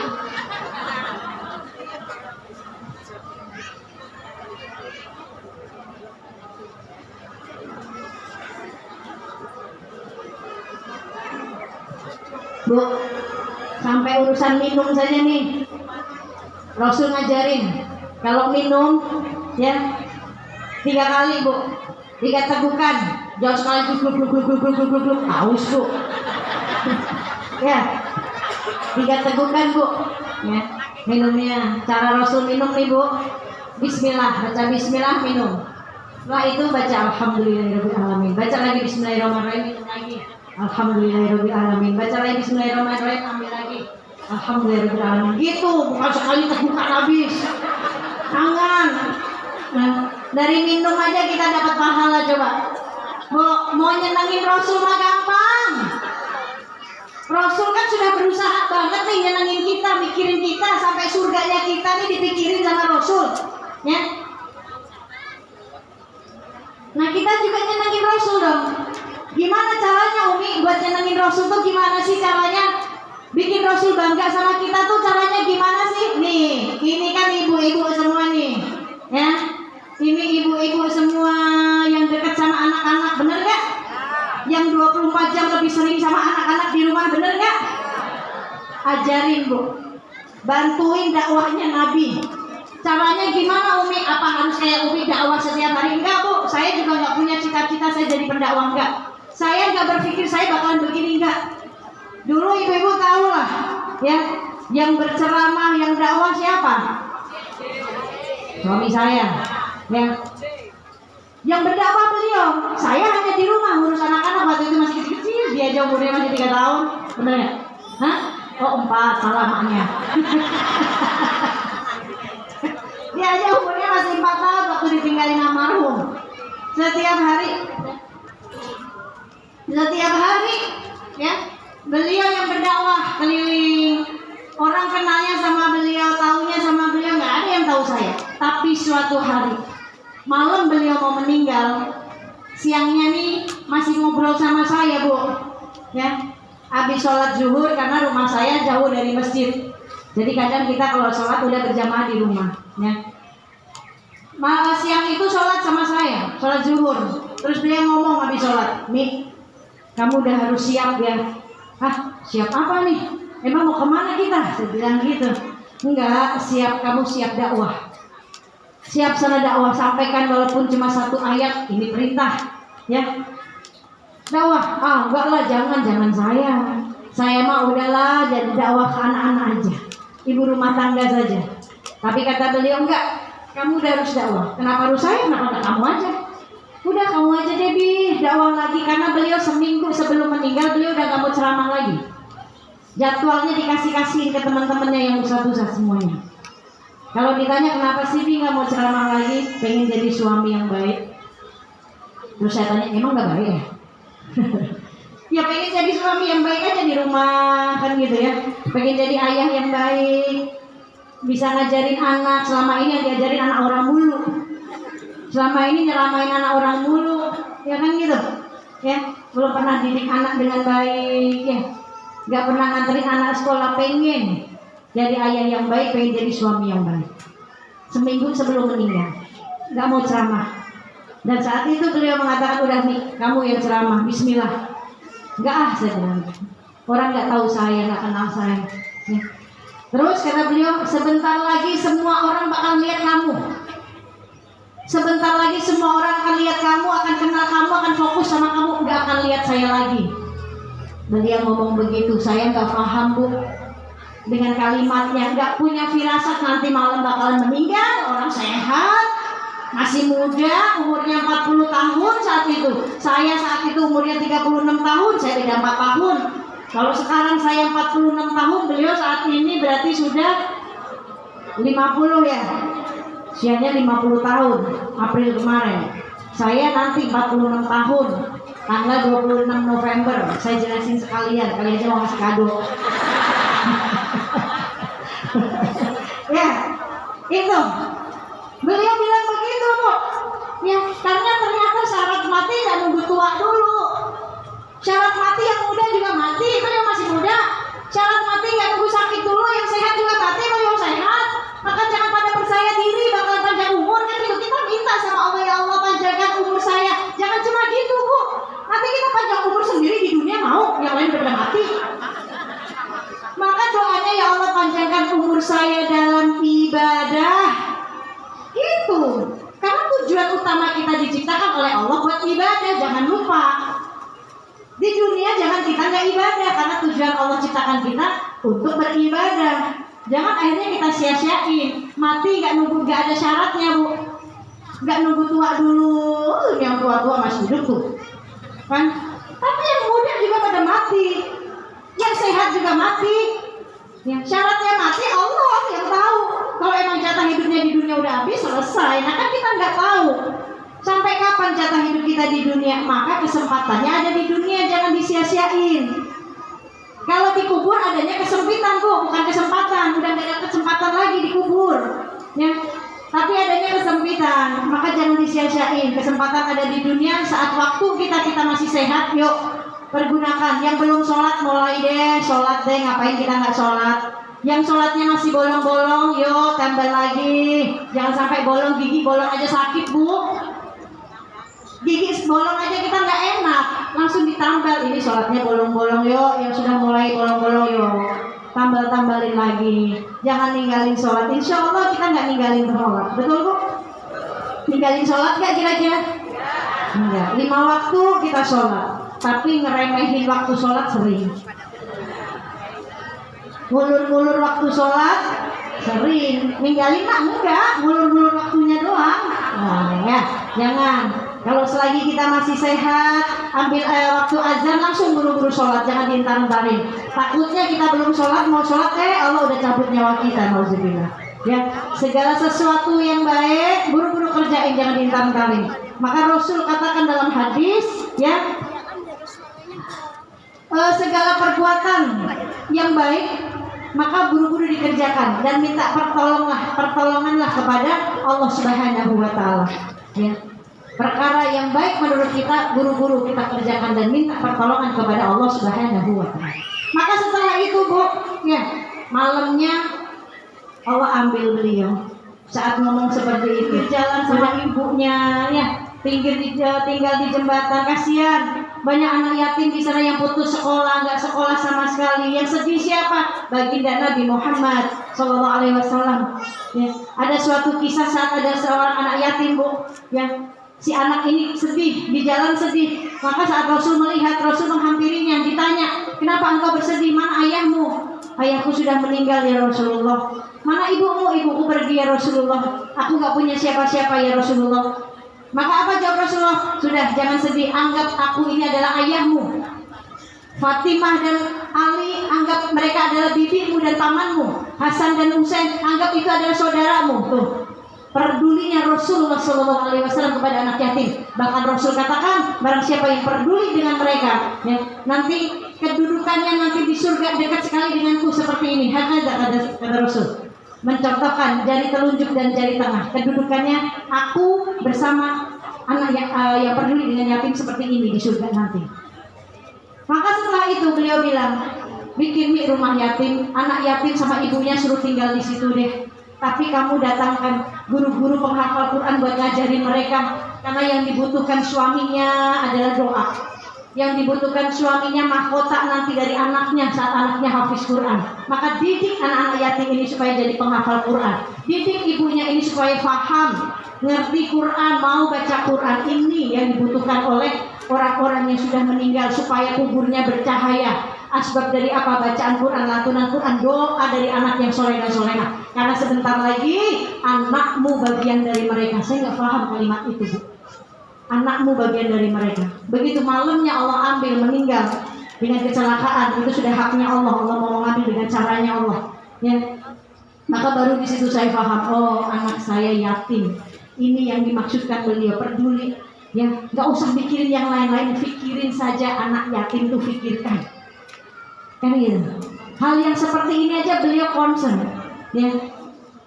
Bu, sampai urusan minum saja nih. Rasul ngajarin kalau minum ya 3 kali Bu, 3 tegukan, jangan sekali gluk haus Bu. Ya, 3 tegukan Bu. Ya, minumnya. Cara Rasul minum nih Bu. Bismillah, baca Bismillah minum. Setelah itu baca Alhamdulillahirobbilalamin. Baca lagi Bismillahirrahmanirrahim, minum lagi. Alhamdulillahirobbilalamin. Baca lagi Bismillahirrahmanirrahim, ambil lagi. Alhamdulillahirobbilalamin. Gitu, bukan sekali tegukan habis. Jangan. Nah, dari minum aja kita dapat pahala coba. Mau nyenengin Rasul mah gampang. Rasul kan sudah berusaha banget nih nyenengin kita, mikirin kita sampai surganya kita nih dipikirin sama Rasul, ya. Nah kita juga nyenengin Rasul dong. Gimana caranya Umi buat nyenengin Rasul tuh gimana sih caranya? Bikin Rasul bangga sama kita tuh caranya gimana sih? Nih, ini kan ibu-ibu semua nih, ya. Ini ibu-ibu semua yang dekat sama anak-anak, bener gak? Yang 24 jam lebih sering sama anak-anak di rumah, bener gak? Ajarin Bu, bantuin dakwahnya Nabi. Caranya gimana Umi? Apa harus kayak Umi dakwah setiap hari? Enggak Bu, saya juga gak punya cita-cita saya jadi pendakwah, enggak. Saya gak berpikir saya bakalan begini, enggak. Dulu ibu-ibu tahu lah, ya, yang berceramah, yang dakwah siapa? Suami saya, ya. Yang berdakwah beliau, saya hanya di rumah ngurus anak-anak waktu itu masih kecil-kecil, dia aja umurnya masih 3 tahun, bener ya? Hah? Oh 4, salah maknya. Dia aja umurnya masih 4 tahun waktu ditinggalin almarhum. Setiap hari, ya, beliau yang berdakwah keliling. Orang kenalnya sama beliau, taunya sama beliau, nggak ada yang tahu saya. Tapi suatu hari malam beliau mau meninggal, siangnya nih masih ngobrol sama saya Bu, ya. Habis sholat zuhur karena rumah saya jauh dari masjid. Jadi kadang kita kalau sholat udah berjamaah di rumah, ya. Malah siang itu sholat sama saya, sholat zuhur. Terus beliau ngomong habis sholat, "Mi, kamu udah harus siap ya." "Hah, siap apa nih? Emang mau kemana kita?" Saya bilang gitu. "Enggak, siap, kamu siap dakwah. Siap sana dakwah, sampaikan walaupun cuma 1 ayat, ini perintah, ya. Dakwah, enggak lah, jangan saya. Saya mah udahlah jadi dakwah ke anak-anak aja, ibu rumah tangga saja." Tapi kata beliau, "Enggak, kamu udah harus dakwah." "Kenapa harus saya? Kenapa enggak kamu aja?" "Udah kamu aja Debbie, dakwah lagi." Karena beliau seminggu sebelum meninggal beliau udah gak mau ceramah lagi. Jadwalnya dikasih-kasihin ke teman-temannya yang ustaz-ustaz semuanya. Kalau ditanya kenapa sih Bi nggak mau ceramah lagi, pengen jadi suami yang baik. Terus saya tanya, emang nggak baik ya? Ya pengen jadi suami yang baik aja di rumah kan gitu ya. Pengen jadi ayah yang baik, bisa ngajarin anak. Selama ini yang diajarin anak orang mulu. Selama ini nyeramain anak orang mulu, ya kan gitu. Ya, belum pernah didik anak dengan baik, ya. Nggak pernah nganterin anak sekolah, pengen jadi ayah yang baik, pengen jadi suami yang baik. Seminggu sebelum meninggal, nggak mau ceramah. Dan saat itu beliau mengatakan, "Udah nih, kamu yang ceramah, Bismillah." "Nggak saya bilang. Orang nggak tahu saya, nggak kenal saya. Ya. Terus kata beliau, "Sebentar lagi semua orang bakal lihat kamu. Sebentar lagi semua orang akan lihat kamu, akan kenal kamu, akan fokus sama kamu, nggak akan lihat saya lagi." Beliau ngomong begitu, saya nggak paham Bu dengan kalimatnya, nggak punya firasat nanti malam bakalan meninggal. Orang sehat, masih muda, umurnya 40 tahun saat itu. Saya saat itu umurnya 36 tahun, saya beda 4 tahun. Kalau sekarang saya 46 tahun, beliau saat ini berarti sudah 50 ya. Usianya 50 tahun, April kemarin. Saya nanti 46 tahun, tanggal 26 November. Saya jelasin sekalian, kalian aja mau ngasih kado. Ya, itu. Beliau bilang begitu, Bu. Ya, karena ternyata syarat mati nggak nunggu tua dulu. Syarat mati yang muda juga mati, beliau masih muda. Syarat mati nggak nunggu sakit dulu, yang sehat juga mati, beliau sehat. Maka jangan pada percaya diri bakal panjang umur, kan itu kita minta sama Allah, ya Allah panjangkan umur saya. Jangan cuma gitu, Bu. Nanti kita panjang umur sendiri di dunia mau, yang lain udah mati. Maka doanya, ya Allah panjangkan umur saya dalam ibadah. Itu. Karena tujuan utama kita diciptakan oleh Allah buat ibadah, jangan lupa. Di dunia jangan kita nggak ibadah, karena tujuan Allah ciptakan kita untuk beribadah. Jangan akhirnya kita sia-siain. Mati nggak ada syaratnya, Bu. Nggak nunggu tua dulu. Yang tua-tua masih hidup tuh, kan? Tapi yang muda juga pada mati, yang sehat juga mati. Yang syaratnya mati Allah yang tahu. Kalau emang jatah hidupnya di dunia udah habis, selesai. Nah kan kita nggak tahu sampai kapan jatah hidup kita di dunia. Maka kesempatannya ada di dunia, jangan disia-siain. Kalau dikubur adanya kesempitan, Bu, bukan kesempatan. Udah nggak ada kesempatan lagi dikubur, ya. Tapi adanya kesempitan, maka jangan disia-siain. Kesempatan ada di dunia saat waktu kita masih sehat, yuk pergunakan. Yang belum sholat, mulai deh sholat deh. Ngapain kita nggak sholat? Yang sholatnya masih bolong-bolong, yuk tambah lagi. Jangan sampai bolong, gigi bolong aja sakit, Bu. Gigi bolong aja kita nggak enak, langsung ditambal. Ini sholatnya bolong-bolong, yuk. Yang sudah mulai bolong-bolong, yuk tambal-tambalin lagi. Jangan ninggalin sholat. Insya Allah kita nggak ninggalin sholat, betul, Bu? Ninggalin sholat nggak kira-kira? Enggak. 5 waktu kita sholat, tapi ngeremehin waktu sholat sering. Ngulur-ngulur waktu sholat sering. Ninggalin mah enggak, ngulur-ngulur waktunya doang. Nah, ya, jangan. Kalau selagi kita masih sehat, ambil waktu azan langsung buru-buru sholat, jangan diintar-intarin. Takutnya kita belum sholat, mau sholat, Allah udah cabut nyawa kita, nauzubillah. Ya, segala sesuatu yang baik buru-buru kerjain, jangan diintar-intarin. Maka Rasul katakan dalam hadis, ya, segala perbuatan yang baik maka buru-buru dikerjakan dan minta pertolonganlah kepada Allah Subhanahu wa taala. Ya. Perkara yang baik menurut kita buru-buru kita kerjakan dan minta pertolongan kepada Allah Subhanahu wa taala. Maka setelah itu, Bu, ya, malamnya Allah ambil beliau. Saat ngomong seperti itu, jalan sama ibunya, ya, tinggal di jembatan. Kasihan banyak anak yatim di sana yang putus sekolah, nggak sekolah sama sekali. Yang sedih siapa? Baginda Nabi Muhammad SAW. Ya, ada suatu kisah saat ada seorang anak yatim, Bu. Ya, si anak ini sedih, di jalan sedih. Maka saat Rasul melihat, Rasul menghampirinya, ditanya, kenapa engkau bersedih? Mana ayahmu? Ayahku sudah meninggal, ya Rasulullah. Mana ibumu? Ibuku pergi, ya Rasulullah. Aku nggak punya siapa-siapa, ya Rasulullah. Maka apa jawab Rasulullah? Sudah, jangan sedih, anggap aku ini adalah ayahmu. Fatimah dan Ali, anggap mereka adalah bibimu dan pamanmu. Hasan dan Husain, anggap itu adalah saudaramu. Tuh, pedulinya Rasulullah SAW kepada anak yatim. Bahkan Rasul katakan, barang siapa yang peduli dengan mereka, ya, nanti kedudukannya nanti di surga dekat sekali denganku seperti ini. Kata Rasul, mencontohkan jari telunjuk dan jari tengah. Kedudukannya aku bersama anak yang peduli dengan yatim seperti ini di surga nanti. Maka setelah itu beliau bilang, bikin rumah yatim, anak yatim sama ibunya suruh tinggal di situ deh. Tapi kamu datangkan guru-guru penghafal Quran buat ngajarin mereka. Karena yang dibutuhkan suaminya adalah doa. Yang dibutuhkan suaminya mahkota nanti dari anaknya saat anaknya hafiz Quran. Maka didik anak-anak yatim ini supaya jadi penghafal Quran. Didik ibunya ini supaya paham, ngerti Quran, mau baca Quran. Ini yang dibutuhkan oleh orang-orang yang sudah meninggal supaya kuburnya bercahaya. Asbab dari apa? Bacaan Quran, lantunan Quran, doa dari anak yang soleh dan solehah. Karena sebentar lagi anakmu bagian dari mereka. Saya nggak paham kalimat itu, Bu. Anakmu bagian dari mereka. Begitu malamnya Allah ambil, meninggal dengan kecelakaan, itu sudah haknya Allah. Allah mau mengambil dengan caranya Allah. Ya. Maka baru di situ saya paham, oh anak saya yatim. Ini yang dimaksudkan beliau, peduli Ya, nggak usah pikirin yang lain-lain, pikirin saja anak yatim tuh, pikirkan. Kan gitu. Hal yang seperti ini aja beliau concern, ya.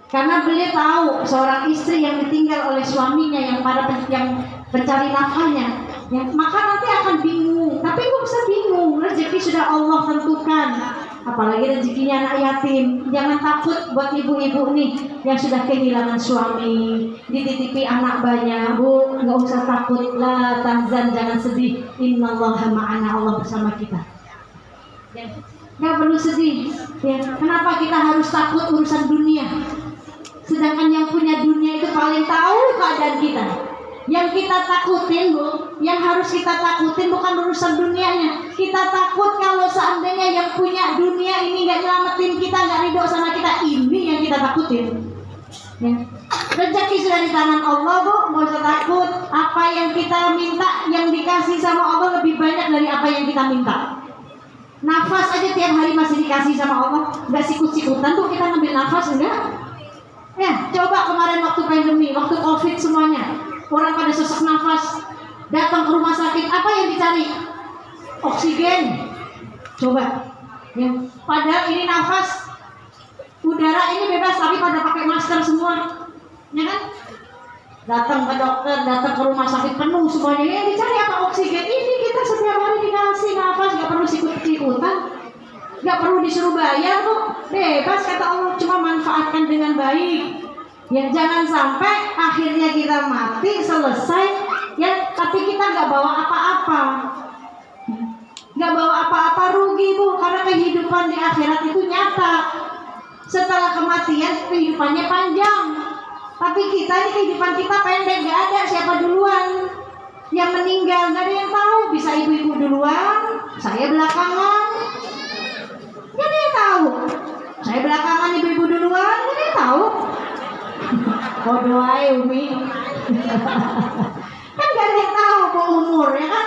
Karena beliau tahu seorang istri yang ditinggal oleh suaminya yang pencari nafkahnya, ya, maka nanti akan bingung. Tapi kok bisa bingung? Rezeki sudah Allah tentukan. Apalagi rezekinya anak yatim. Jangan takut buat ibu-ibu nih yang sudah kehilangan suami, dititipi anak banyak. Bu, nggak usah takut, la tahzan, jangan sedih. Innallaha ma'ana, Allah bersama kita. Ya, nggak perlu sedih. Ya, kenapa kita harus takut urusan dunia? Sedangkan yang punya dunia itu paling tahu keadaan kita. Yang kita takutin, Bu, yang harus kita takutin bukan urusan dunianya. Kita takut kalau seandainya yang punya dunia ini nggak nyelamatin kita, nggak ridho sama kita. Ini yang kita takutin. Ya. Rezeki sudah di tangan Allah, Bu, nggak usah takut. Apa yang kita minta, yang dikasih sama Allah lebih banyak dari apa yang kita minta. Nafas aja tiap hari masih dikasih sama Allah. Nggak sikut-sikutan tuh kita ngambil nafas, enggak? Ya, coba kemarin waktu pandemi, waktu COVID semuanya, orang pada sesak nafas, datang ke rumah sakit, apa yang dicari? Oksigen. Coba, ya. Padahal ini nafas, udara ini bebas, tapi pada pakai masker semua, ya kan? Datang ke dokter, datang ke rumah sakit penuh semuanya, yang dicari apa? Oksigen. Ini kita setiap hari dikasih nafas, nggak perlu sikut-sikutan, nggak perlu disuruh bayar kok, bebas kata Allah, cuma manfaatkan dengan baik. Ya, jangan sampai akhirnya kita mati selesai, ya, tapi kita nggak bawa apa-apa, nggak bawa apa-apa, rugi, Bu, karena kehidupan di akhirat itu nyata. Setelah kematian kehidupannya panjang, tapi kita ini kehidupan kita pendek, nggak ada siapa duluan yang meninggal, nggak ada yang tahu. Bisa ibu-ibu duluan, saya belakangan. Gak ada yang tahu. Saya belakangan, ibu-ibu duluan, gak ada yang tahu. Bodoh aja Umi. Kan gak ada yang tahu Bu umur, ya kan?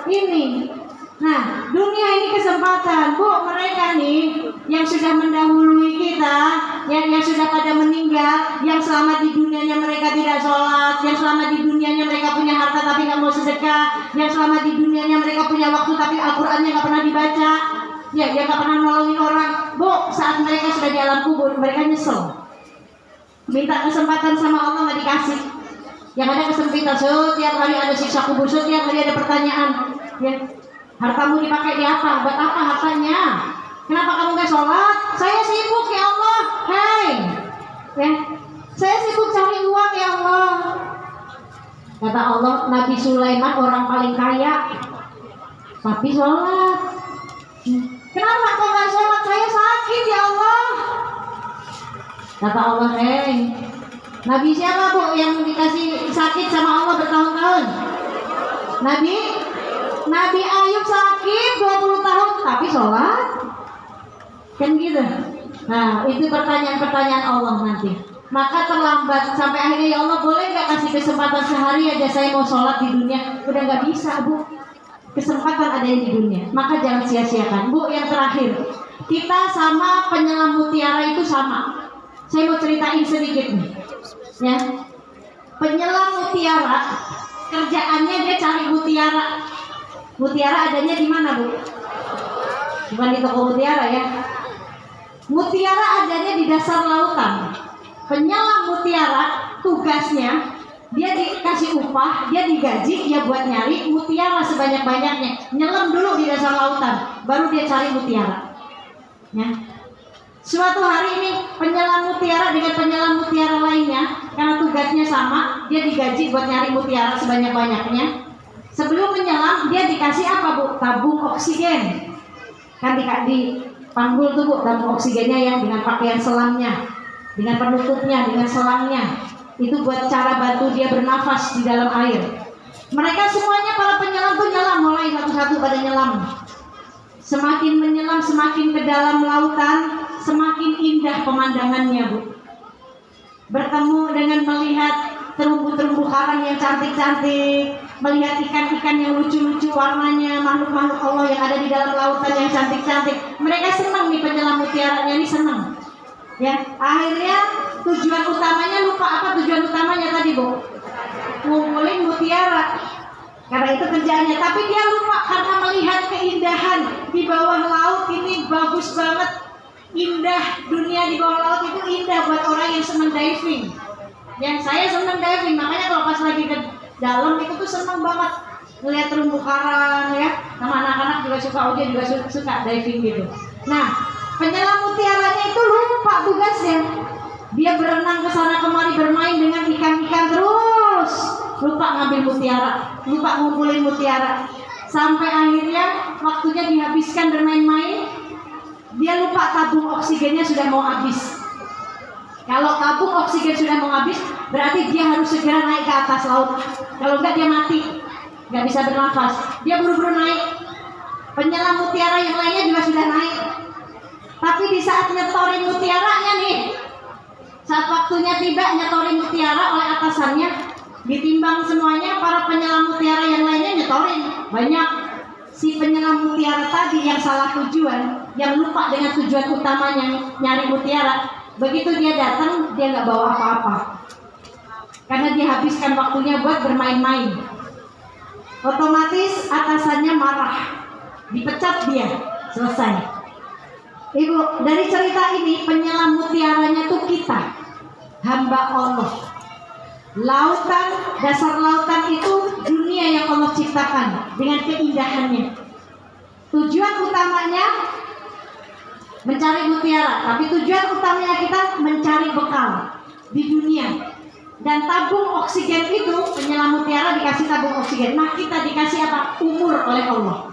Ini. Nah, dunia ini kesempatan, Bu. Mereka nih yang sudah mendahului kita, yang sudah pada meninggal, yang selama di dunianya mereka tidak sholat, yang selama di dunianya mereka punya harta tapi gak mau sedekah, yang selama di dunianya mereka punya waktu tapi Al-Qurannya gak pernah dibaca. Ya, dia gak pernah nolongin orang. Bu, saat mereka sudah di alam kubur, mereka nyesel. Minta kesempatan sama Allah gak dikasih. Yang ada kesempitan, setiap hari ada siksa kubur, setiap hari ada pertanyaan. Ya, hartamu dipakai di apa? Buat apa hartanya? Kenapa kamu gak sholat? Saya sibuk ya Allah. Hei, ya, saya sibuk cari uang ya Allah. Kata Allah, Nabi Sulaiman orang paling kaya, tapi sholat. Kenapa kau gak sholat? Saya sakit ya Allah. Kata Allah, hei, Nabi siapa Bu yang dikasih sakit sama Allah bertahun-tahun? Nabi Ayub sakit 20 tahun tapi sholat. Kan gitu. Nah, itu pertanyaan-pertanyaan Allah nanti. Maka terlambat sampai akhirnya, ya Allah boleh gak kasih kesempatan sehari aja saya mau sholat di dunia? Udah gak bisa, Bu. Kesempatan ada di dunia, maka jangan sia-siakan. Bu, yang terakhir, kita sama penyelam mutiara itu sama. Saya mau ceritain sedikit nih, ya. Penyelam mutiara, kerjaannya dia cari mutiara. Mutiara adanya di mana, Bu? Bukan di toko mutiara ya. Mutiara adanya di dasar lautan. Penyelam mutiara tugasnya, dia dikasih upah, dia digaji, dia buat nyari mutiara sebanyak-banyaknya. Nyelam dulu di dasar lautan, baru dia cari mutiara. Ya. Suatu hari ini penyelam mutiara dengan penyelam mutiara lainnya, karena tugasnya sama, dia digaji buat nyari mutiara sebanyak-banyaknya. Sebelum menyelam, dia dikasih apa, Bu? Tabung oksigen. Kan dipanggul tuh, Bu, tabung oksigennya yang dengan pakaian selamnya, dengan penutupnya, dengan selangnya. Itu buat cara bantu dia bernafas di dalam air. Mereka semuanya para penyelam tuh nyelam, mulai satu-satu pada nyelam. Semakin menyelam, semakin ke dalam lautan, semakin indah pemandangannya, Bu. Bertemu dengan melihat terumbu-terumbu karang yang cantik-cantik, melihat ikan-ikan yang lucu-lucu warnanya, makhluk-makhluk Allah yang ada di dalam lautan yang cantik-cantik. Mereka senang nih, penyelam mutiaranya ini senang. Ya, akhirnya tujuan utamanya lupa apa tujuan utamanya tadi, Bu? Ngumpulin mutiara. Karena itu kerjaannya. Tapi dia lupa karena melihat keindahan di bawah laut ini bagus banget. Indah, dunia di bawah laut itu indah buat orang yang senang diving. Yang saya senang diving, makanya kalau pas lagi ke dalam itu tuh senang banget melihat terumbu karang ya. Sama anak-anak juga suka, Uja juga suka diving gitu. Nah, penyelam mutiaranya itu lupa tugasnya. Dia berenang ke sana kemari bermain dengan ikan-ikan terus. Lupa ngambil mutiara, lupa ngumpulin mutiara. Sampai akhirnya waktunya dihabiskan bermain-main. Dia lupa tabung oksigennya sudah mau habis. Kalau tabung oksigen sudah mau habis, berarti dia harus segera naik ke atas laut. Kalau enggak dia mati, nggak bisa bernafas. Dia buru-buru naik. Penyelam mutiara yang lainnya juga sudah naik. Tapi di saat nyetorin mutiaranya nih, saat waktunya tiba nyetorin mutiara oleh atasannya, ditimbang semuanya, para penyelam mutiara yang lainnya nyetorin banyak. Si penyelam mutiara tadi yang salah tujuan, yang lupa dengan tujuan utamanya nyari mutiara, begitu dia datang dia nggak bawa apa-apa karena dia habiskan waktunya buat bermain-main. Otomatis atasannya marah, dipecat dia, selesai. Ibu, dari cerita ini penyelam mutiaranya tuh kita, hamba Allah. Lautan, dasar lautan itu dunia yang Allah ciptakan dengan keindahannya. Tujuan utamanya mencari mutiara, tapi tujuan utamanya kita mencari bekal di dunia. Dan tabung oksigen itu, penyelam mutiara dikasih tabung oksigen. Nah, kita dikasih apa? Umur oleh Allah.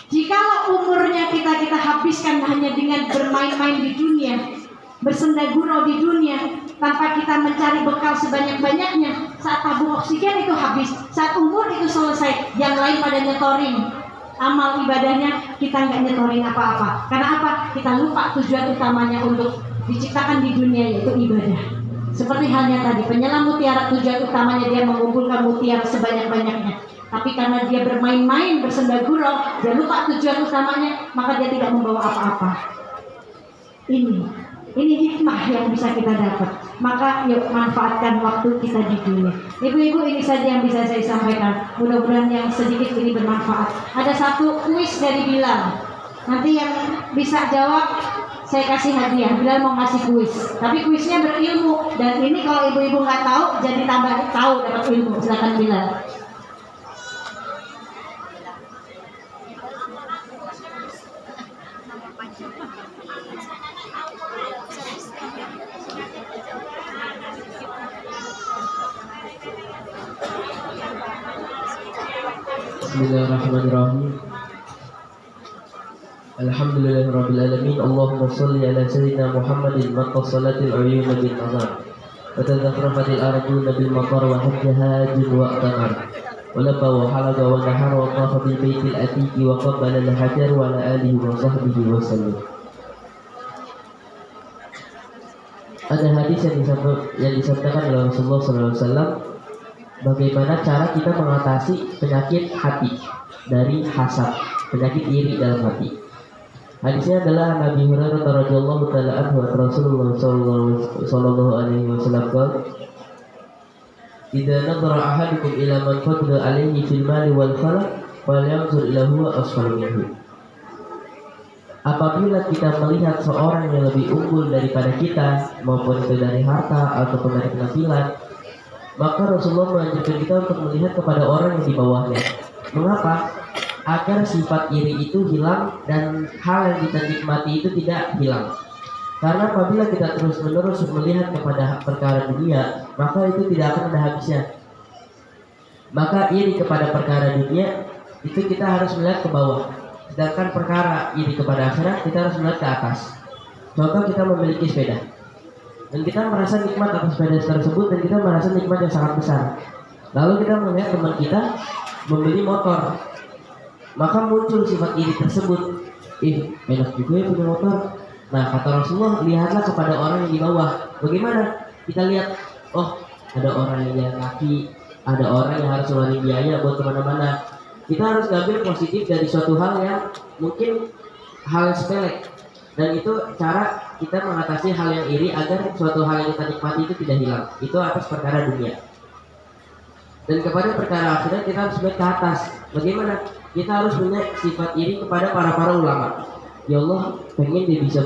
Jikalau umurnya kita habiskan hanya dengan bermain-main di dunia, bersenda gurau di dunia, tanpa kita mencari bekal sebanyak-banyaknya, saat tabung oksigen itu habis, saat umur itu selesai, yang lain pada nyetorin amal ibadahnya, kita nggak nyetorin apa-apa. Karena apa? Kita lupa tujuan utamanya untuk diciptakan di dunia, yaitu ibadah. Seperti halnya tadi, penyelam mutiara tujuan utamanya dia mengumpulkan mutiara sebanyak-banyaknya. Tapi karena dia bermain-main, bersenda gurau, dia lupa tujuan utamanya, maka dia tidak membawa apa-apa. Ini hikmah yang bisa kita dapat. Maka yuk manfaatkan waktu kita di dunia. Ibu-ibu, ini saja yang bisa saya sampaikan. Mudah-mudahan yang sedikit ini bermanfaat. Ada satu kuis dari Bilal. Nanti yang bisa jawab saya kasih hadiah. Bilal mau ngasih kuis, tapi kuisnya berilmu. Dan ini kalau ibu-ibu nggak tahu, jadi tambah tahu, dapat ilmu. Silakan Bilal. Bismillahirrahmanirrahim. Alhamdulillahirabbil alamin. Allahumma shalli ala sayyidina Muhammadin maqta salatil uyun bil nazar wa tadhakkaratil arduna bil matar wa hajjaha wa atamar wa labba wa halaga wa nahara wa tafa bil baitil atiqi wa qabbala al hajar wa ala alihi wa sahbihi wa sallam. Ada hadis yang disabdakan oleh Rasulullah SAW bagaimana cara kita mengatasi penyakit hati dari hasad, penyakit iri dalam hati. Hadisnya adalah Nabi Hurairah radhiyallahu taala anhu, Rasulullah sallallahu alaihi wasallam berkata, "Idza nadhara ahadukum ila man fadla alaihi fil mali wal khalaq, falyanzur ila huwa asfal minhu." Apabila kita melihat seorang yang lebih unggul daripada kita, maupun itu dari harta ataupun dari penampilan, maka Rasulullah mengajarkan kita untuk melihat kepada orang yang di bawahnya. Mengapa? Agar sifat iri itu hilang dan hal yang kita nikmati itu tidak hilang. Karena apabila kita terus-menerus melihat kepada perkara dunia, maka itu tidak akan ada habisnya. Maka iri kepada perkara dunia itu kita harus melihat ke bawah. Sedangkan perkara iri kepada akhirat kita harus melihat ke atas. Contoh, kita memiliki sepeda dan kita merasa nikmat atas sepeda tersebut, dan kita merasa nikmat yang sangat besar. Lalu kita melihat teman kita membeli motor, maka muncul sifat iri tersebut. Enak juga ya punya motor. Nah, kata Rasulullah, lihatlah kepada orang yang di bawah. Bagaimana? Kita lihat, oh, ada orang yang jalan kaki, ada orang yang harus ngeluarin biaya buat kemana-mana. Kita harus ngambil positif dari suatu hal yang mungkin hal yang sepele. Dan itu cara kita mengatasi hal yang iri agar suatu hal yang kita nikmati itu tidak hilang. Itu atas perkara dunia. Dan kepada perkara akhirat kita harus melihat ke atas. Bagaimana? Kita harus punya sifat iri kepada para ulama. Ya Allah, pengen dia bisa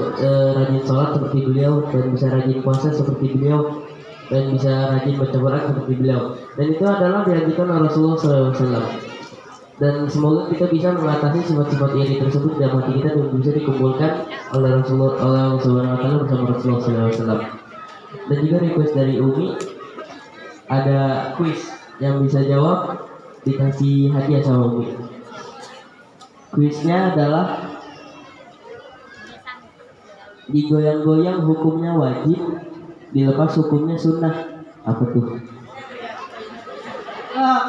rajin sholat seperti beliau, dan bisa rajin puasa seperti beliau, dan bisa rajin baca Quran seperti beliau. Dan itu adalah dianjurkan oleh Rasulullah SAW. Dan semoga kita bisa mengatasi sifat-sifat iri tersebut dalam hati kita dan bisa dikumpulkan oleh Rasulullah SAW bersama Rasulullah SAW. Dan juga request dari Umi, ada kuis yang bisa jawab dikasih hadiah sama Umi. Kuisnya adalah digoyang-goyang hukumnya wajib, dilepas hukumnya sunnah. Apa tuh? Oh,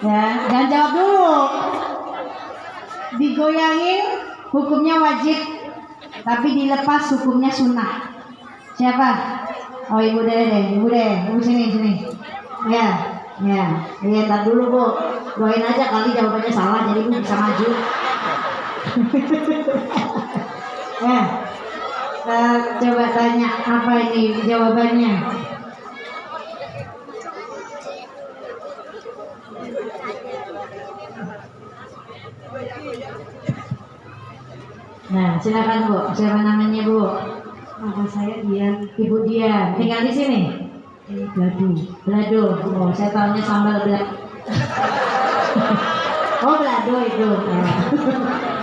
ya, jangan jawab dulu. Digoyangin hukumnya wajib, tapi dilepas hukumnya sunnah. Siapa? Oh, ibu deh, ibu sini. Ya, tar dulu Bu. Doain aja kali jawabannya salah, jadi Bu bisa maju. Ya. Coba tanya apa ini jawabannya. Nah, silakan Bu. Siapa namanya Bu? Nama saya Dian. Ibu Dian. Tinggal di sini. Belado. Oh, saya tahunya sambal belado. Oh, belado itu.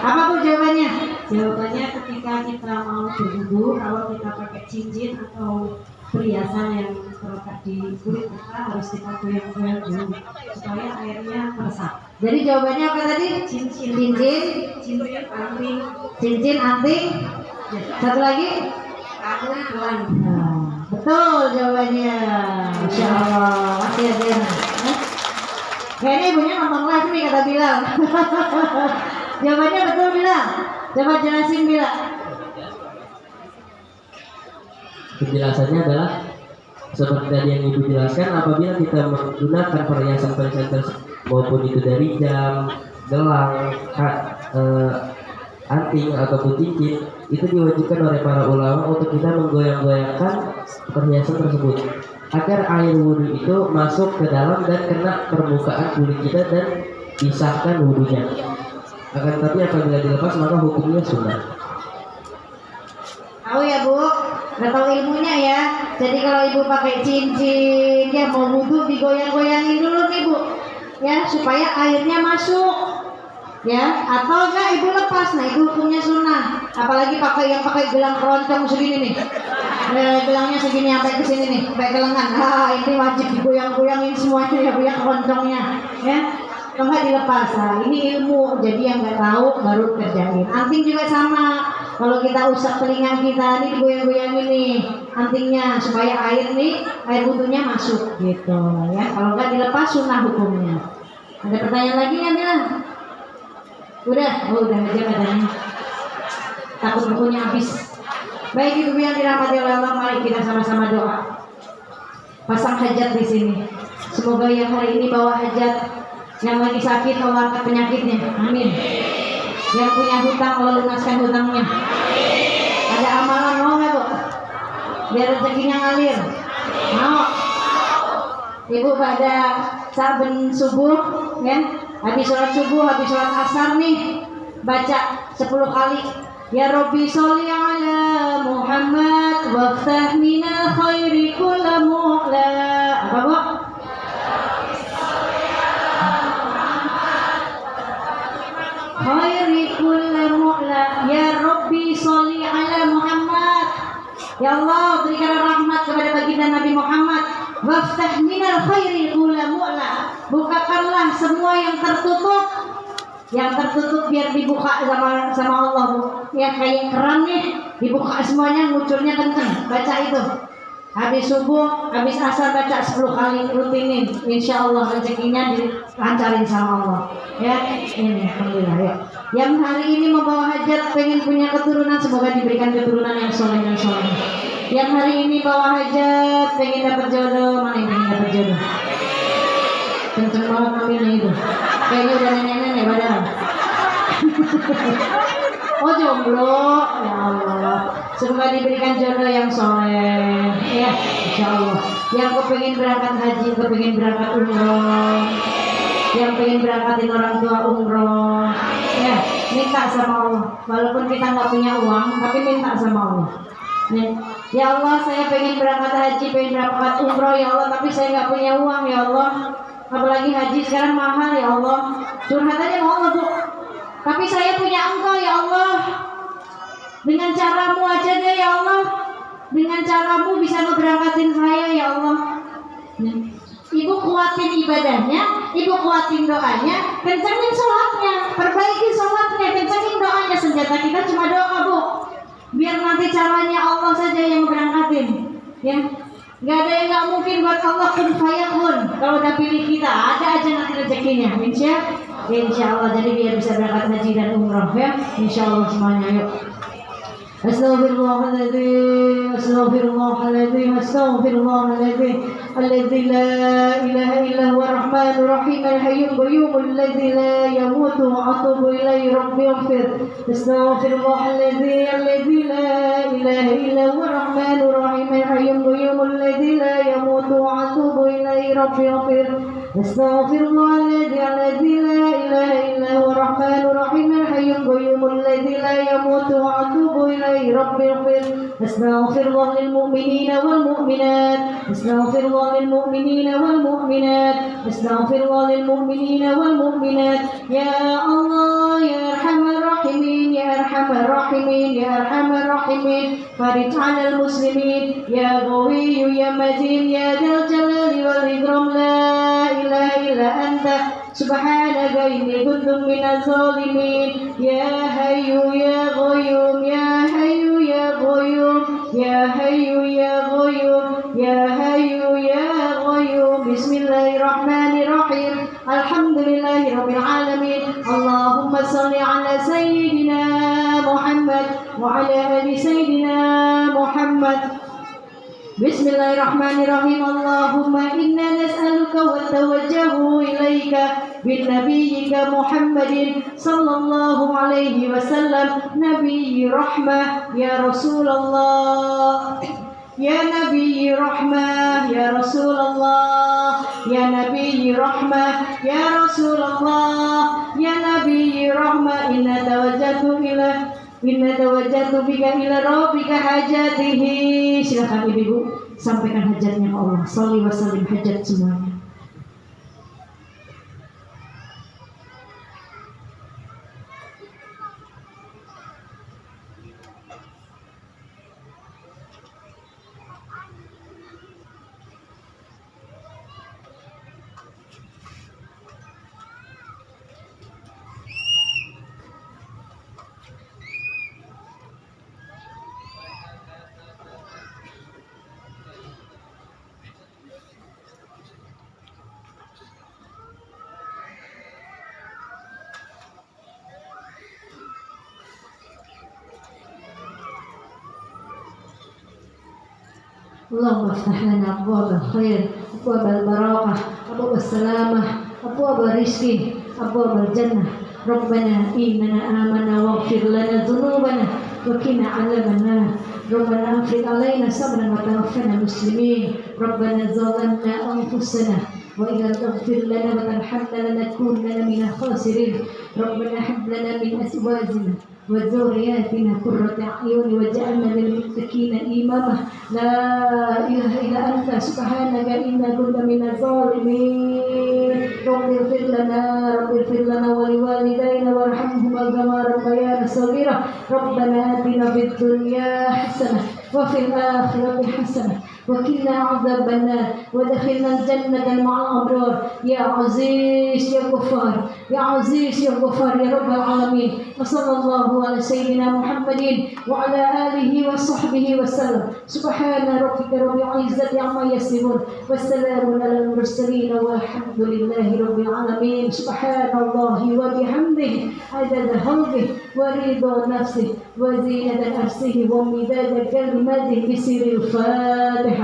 Apa Bu jawabannya? Jawabannya ketika kita mau berwudu, kalau kita pakai cincin atau perhiasan yang terletak di kulit kita harus kita goyang-goyang dulu supaya airnya meresap. Jadi jawabannya apa tadi? Cincin anting, Cincin anting. Satu lagi? kalung, gelang. Nah, betul jawabannya. Masya Allah. Masih ada. Kayaknya ibunya nonton live nih kata Bilal. Jawabannya betul Bilal. Coba jelasin Bilal. Penjelasannya adalah seperti tadi yang Ibu jelaskan, apabila kita menggunakan perhiasan-perhiasan tersebut, maupun itu dari jam, gelang, anting ataupun cincin, itu diwajibkan oleh para ulama untuk kita menggoyang-goyangkan perhiasan tersebut agar air wudhu itu masuk ke dalam dan kena permukaan kulit kita dan disahkan wudhunya. Akan tetapi apabila dilepas maka hukumnya sunnah. Tahu ya Bu? Nggak tahu ilmunya ya. Jadi kalau ibu pakai cincin, ya mau wudhu digoyang-goyangin dulu nih Bu, ya supaya airnya masuk, ya. Atau enggak ibu lepas, nah itu hukumnya sunnah. Apalagi pakai gelang keroncong segini nih, gelangnya segini sampai ke sini nih, sampai ke lengan. Ini wajib digoyang-goyangin semuanya ya Bu ya, keroncongnya, ya. Kalau nggak dilepas, nah ini ilmu. Jadi yang nggak tahu baru kerjain. Anting juga sama. Kalau kita usap telinga kita, ini digoyang-goyangin nih antingnya supaya air wudhunya masuk gitu ya. Kalau nggak dilepas sunnah hukumnya. Ada pertanyaan lagi nggak Bila? Udah aja katanya. Takut bukunya habis. Baik Ibu yang dirahmati oleh Allah, mari kita sama-sama doa. Pasang hajat di sini. Semoga yang hari ini bawa hajat, yang lagi sakit Allah angkat penyakitnya. Amin. Yang punya hutang Allah lunaskan hutangnya. Ada amalan mau nggak Bu? Biar rezekinya ngalir. Mau? Ibu pada saben subuh, ya, habis sholat subuh, habis sholat asar nih, baca 10 kali. Ya Rabbi sholli ala Muhammad waftah minal khairi kulla mu'la. Apa Bu? Khairi kulla mu'la. Ya Rabbi sholli ala Muhammad. Ya Allah, berikan rahmat kepada baginda Nabi Muhammad. Waftah minal khairi kulla mu'la. Bukakanlah semua yang tertutup. Yang tertutup biar dibuka sama Allah Bu. Ya kayak keran nih, dibuka semuanya, ngucurnya kenceng. Baca itu. Habis subuh, habis asar baca 10 kali, rutinin. Insya Allah rezekinya dilancarin sama Allah. Ya, ini alhamdulillah ya. Yang hari ini membawa hajat, pengen punya keturunan, semoga diberikan keturunan yang soleh dan soleh. Yang hari ini bawa hajat, pengen dapat jodoh, mana yang pengen dapat jodoh? Kenceng banget ambilnya itu. Kayaknya udah nenek-nenek padahal. Oh jomblo, ya Allah. Semoga diberikan jodoh yang soleh, ya, insya Allah. Yang kepingin berangkat haji, kepingin berangkat umroh, yang pengen berangkatin orang tua umroh, ya, minta sama Allah. Walaupun kita nggak punya uang, tapi minta sama Allah. Ya Allah, saya pengen berangkat haji, pengen berangkat umroh, ya Allah, tapi saya nggak punya uang, ya Allah. Apalagi haji sekarang mahal, ya Allah. Curhat aja sama Allah, Bu. Tapi saya punya Engkau, ya Allah. Dengan caramu aja deh, ya Allah. Dengan caramu bisa ngeberangkatin saya, ya Allah. Ibu kuatin ibadahnya, ibu kuatin doanya, kencangin sholatnya, perbaiki sholatnya, kencangin doanya. Senjata kita cuma doa, Bu. Biar nanti caranya Allah saja yang berangkatin, ya. Gak ada yang gak mungkin buat Allah, kun fayakun. Kalau udah pilih kita, ada aja nanti rezekinya. Insya Allah. Jadi biar bisa berangkat haji dan umroh, ya. Insya Allah semuanya, yuk. Astaghfirullahaladzim, astaghfirullahaladzim, astaghfirullahaladzim. Alladzi la ilaha illa huwa rahmanur rahim, al-hayyul qayyum, alladzi la yamutu wa atubu ilaihi rabbi ighfir. Astaghfirullahaladzim, alladzi la ilaha illa huwa rahmanur rahim, al-hayyul qayyum, alladzi la yamutu wa atubu ilaihi rabbi ighfir. Astaghfirullahaladzim, alladzi la ilaha illa huwa rahmanur rahim, al-hayyul qayyum, alladzi la yamutu wa atubu ilaihi rabbi ighfir. Astaghfirullah lil mu'minina wal mu'minat, astaghfirullah lil mu'minina wal mu'minat, astaghfirullah lil mu'minina wal mu'minat. Ya Allah, ya arhamar rahimin, ya arhamar rahimin, ya arhamar rahimin. Farij 'alal muslimin, ya Qawiyyu ya Matin, ya Dzal Jalali wal Ikram. La ilaha illa anta subhanaka inni kuntu minaz zalimin. Ya Hayyu ya Qayyum, ya Hayyu ya Qayyum, ya Hayyu ya Qayyum, ya Hayyu ya Qayyum. Bismillahirrahmanirrahim. Alhamdulillahirabbil alamin. Allahumma shalli ala sayyidina Muhammad wa ala ali sayyidina Muhammad. Bismillahirrahmanirrahim. Allahumma inna nas'aluka wa tawajjahu ilaika bin nabiyyika Muhammadin sallallahu alaihi wasallam, nabiyyi rahmah ya Rasulullah, ya nabiyyi rahmah ya Rasulullah, ya nabiyyi rahmah ya Rasulullah, ya nabiyyi rahmah. Inna tawajjatu bika ila rabbika hajatihi. Silakan ibu sampaikan hajatnya ke Allah. Shalli wa sallim hajat semuanya. Allahumma aftah lana abwaabal khair, abwaabal barakah, abwaabal salamah, abwaabal rizqi, abwaabal jannah. Rabbana innana amanna waghfir lana dhunubana wa qina 'adzaban nar. Rabbana afriq 'alaina sabran wa tawaffana muslimin. Rabbana zalamna anfusana wa in lam taghfir lana wa tarhamna lanakunanna minal khasirin. Rabbana hab lana min azwajina وذرياتنا قرة أعين واجعلنا للمتقين إماما. لا إله إلا أنت سبحانك إنا كنا من الظالمين. رب اغفر لنا ولوالدينا وارحمهما كما ربيانا صغيرا. ربنا آتنا في الدنيا حسنة وفي الآخرة حسنة وقنا عذاب النار وادخلنا الجنة مع الأبرار. يا عزيز يا غفار، يا عزيز يا غفار يا رب العالمين. وصلى الله على سيدنا محمد وعلى آله وصحبه وسلم. سبحان ربك رب العزة عما يصفون والسلام على المرسلين والحمد لله رب العالمين. سبحان الله وبحمده عدد خلقه ورضا نفسه وزينة نفسه ومداد كلماته بسر الفاتحة.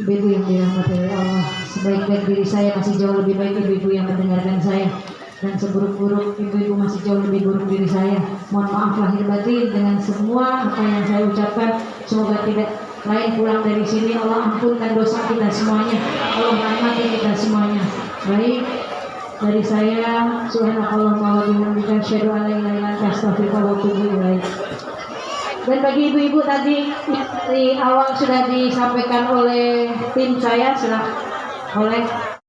Ibu-ibu yang dirahmati oleh Allah, sebaik-baik diri saya masih jauh lebih baik ibu-ibu yang mendengarkan saya, dan seburuk-buruk ibu-ibu masih jauh lebih buruk diri saya. Mohon maaf lahir batin dengan semua apa yang saya ucapkan. Semoga tidak lain pulang dari sini Allah ampunkan dosa kita semuanya, Allah rahmati kita semuanya. Baik, dari saya subhanakallahumma wa bihamdika asyhadu an la ilaha illa anta astaghfiruka wa atubu ilaik. Dan bagi ibu-ibu tadi di awal sudah disampaikan oleh tim saya, oleh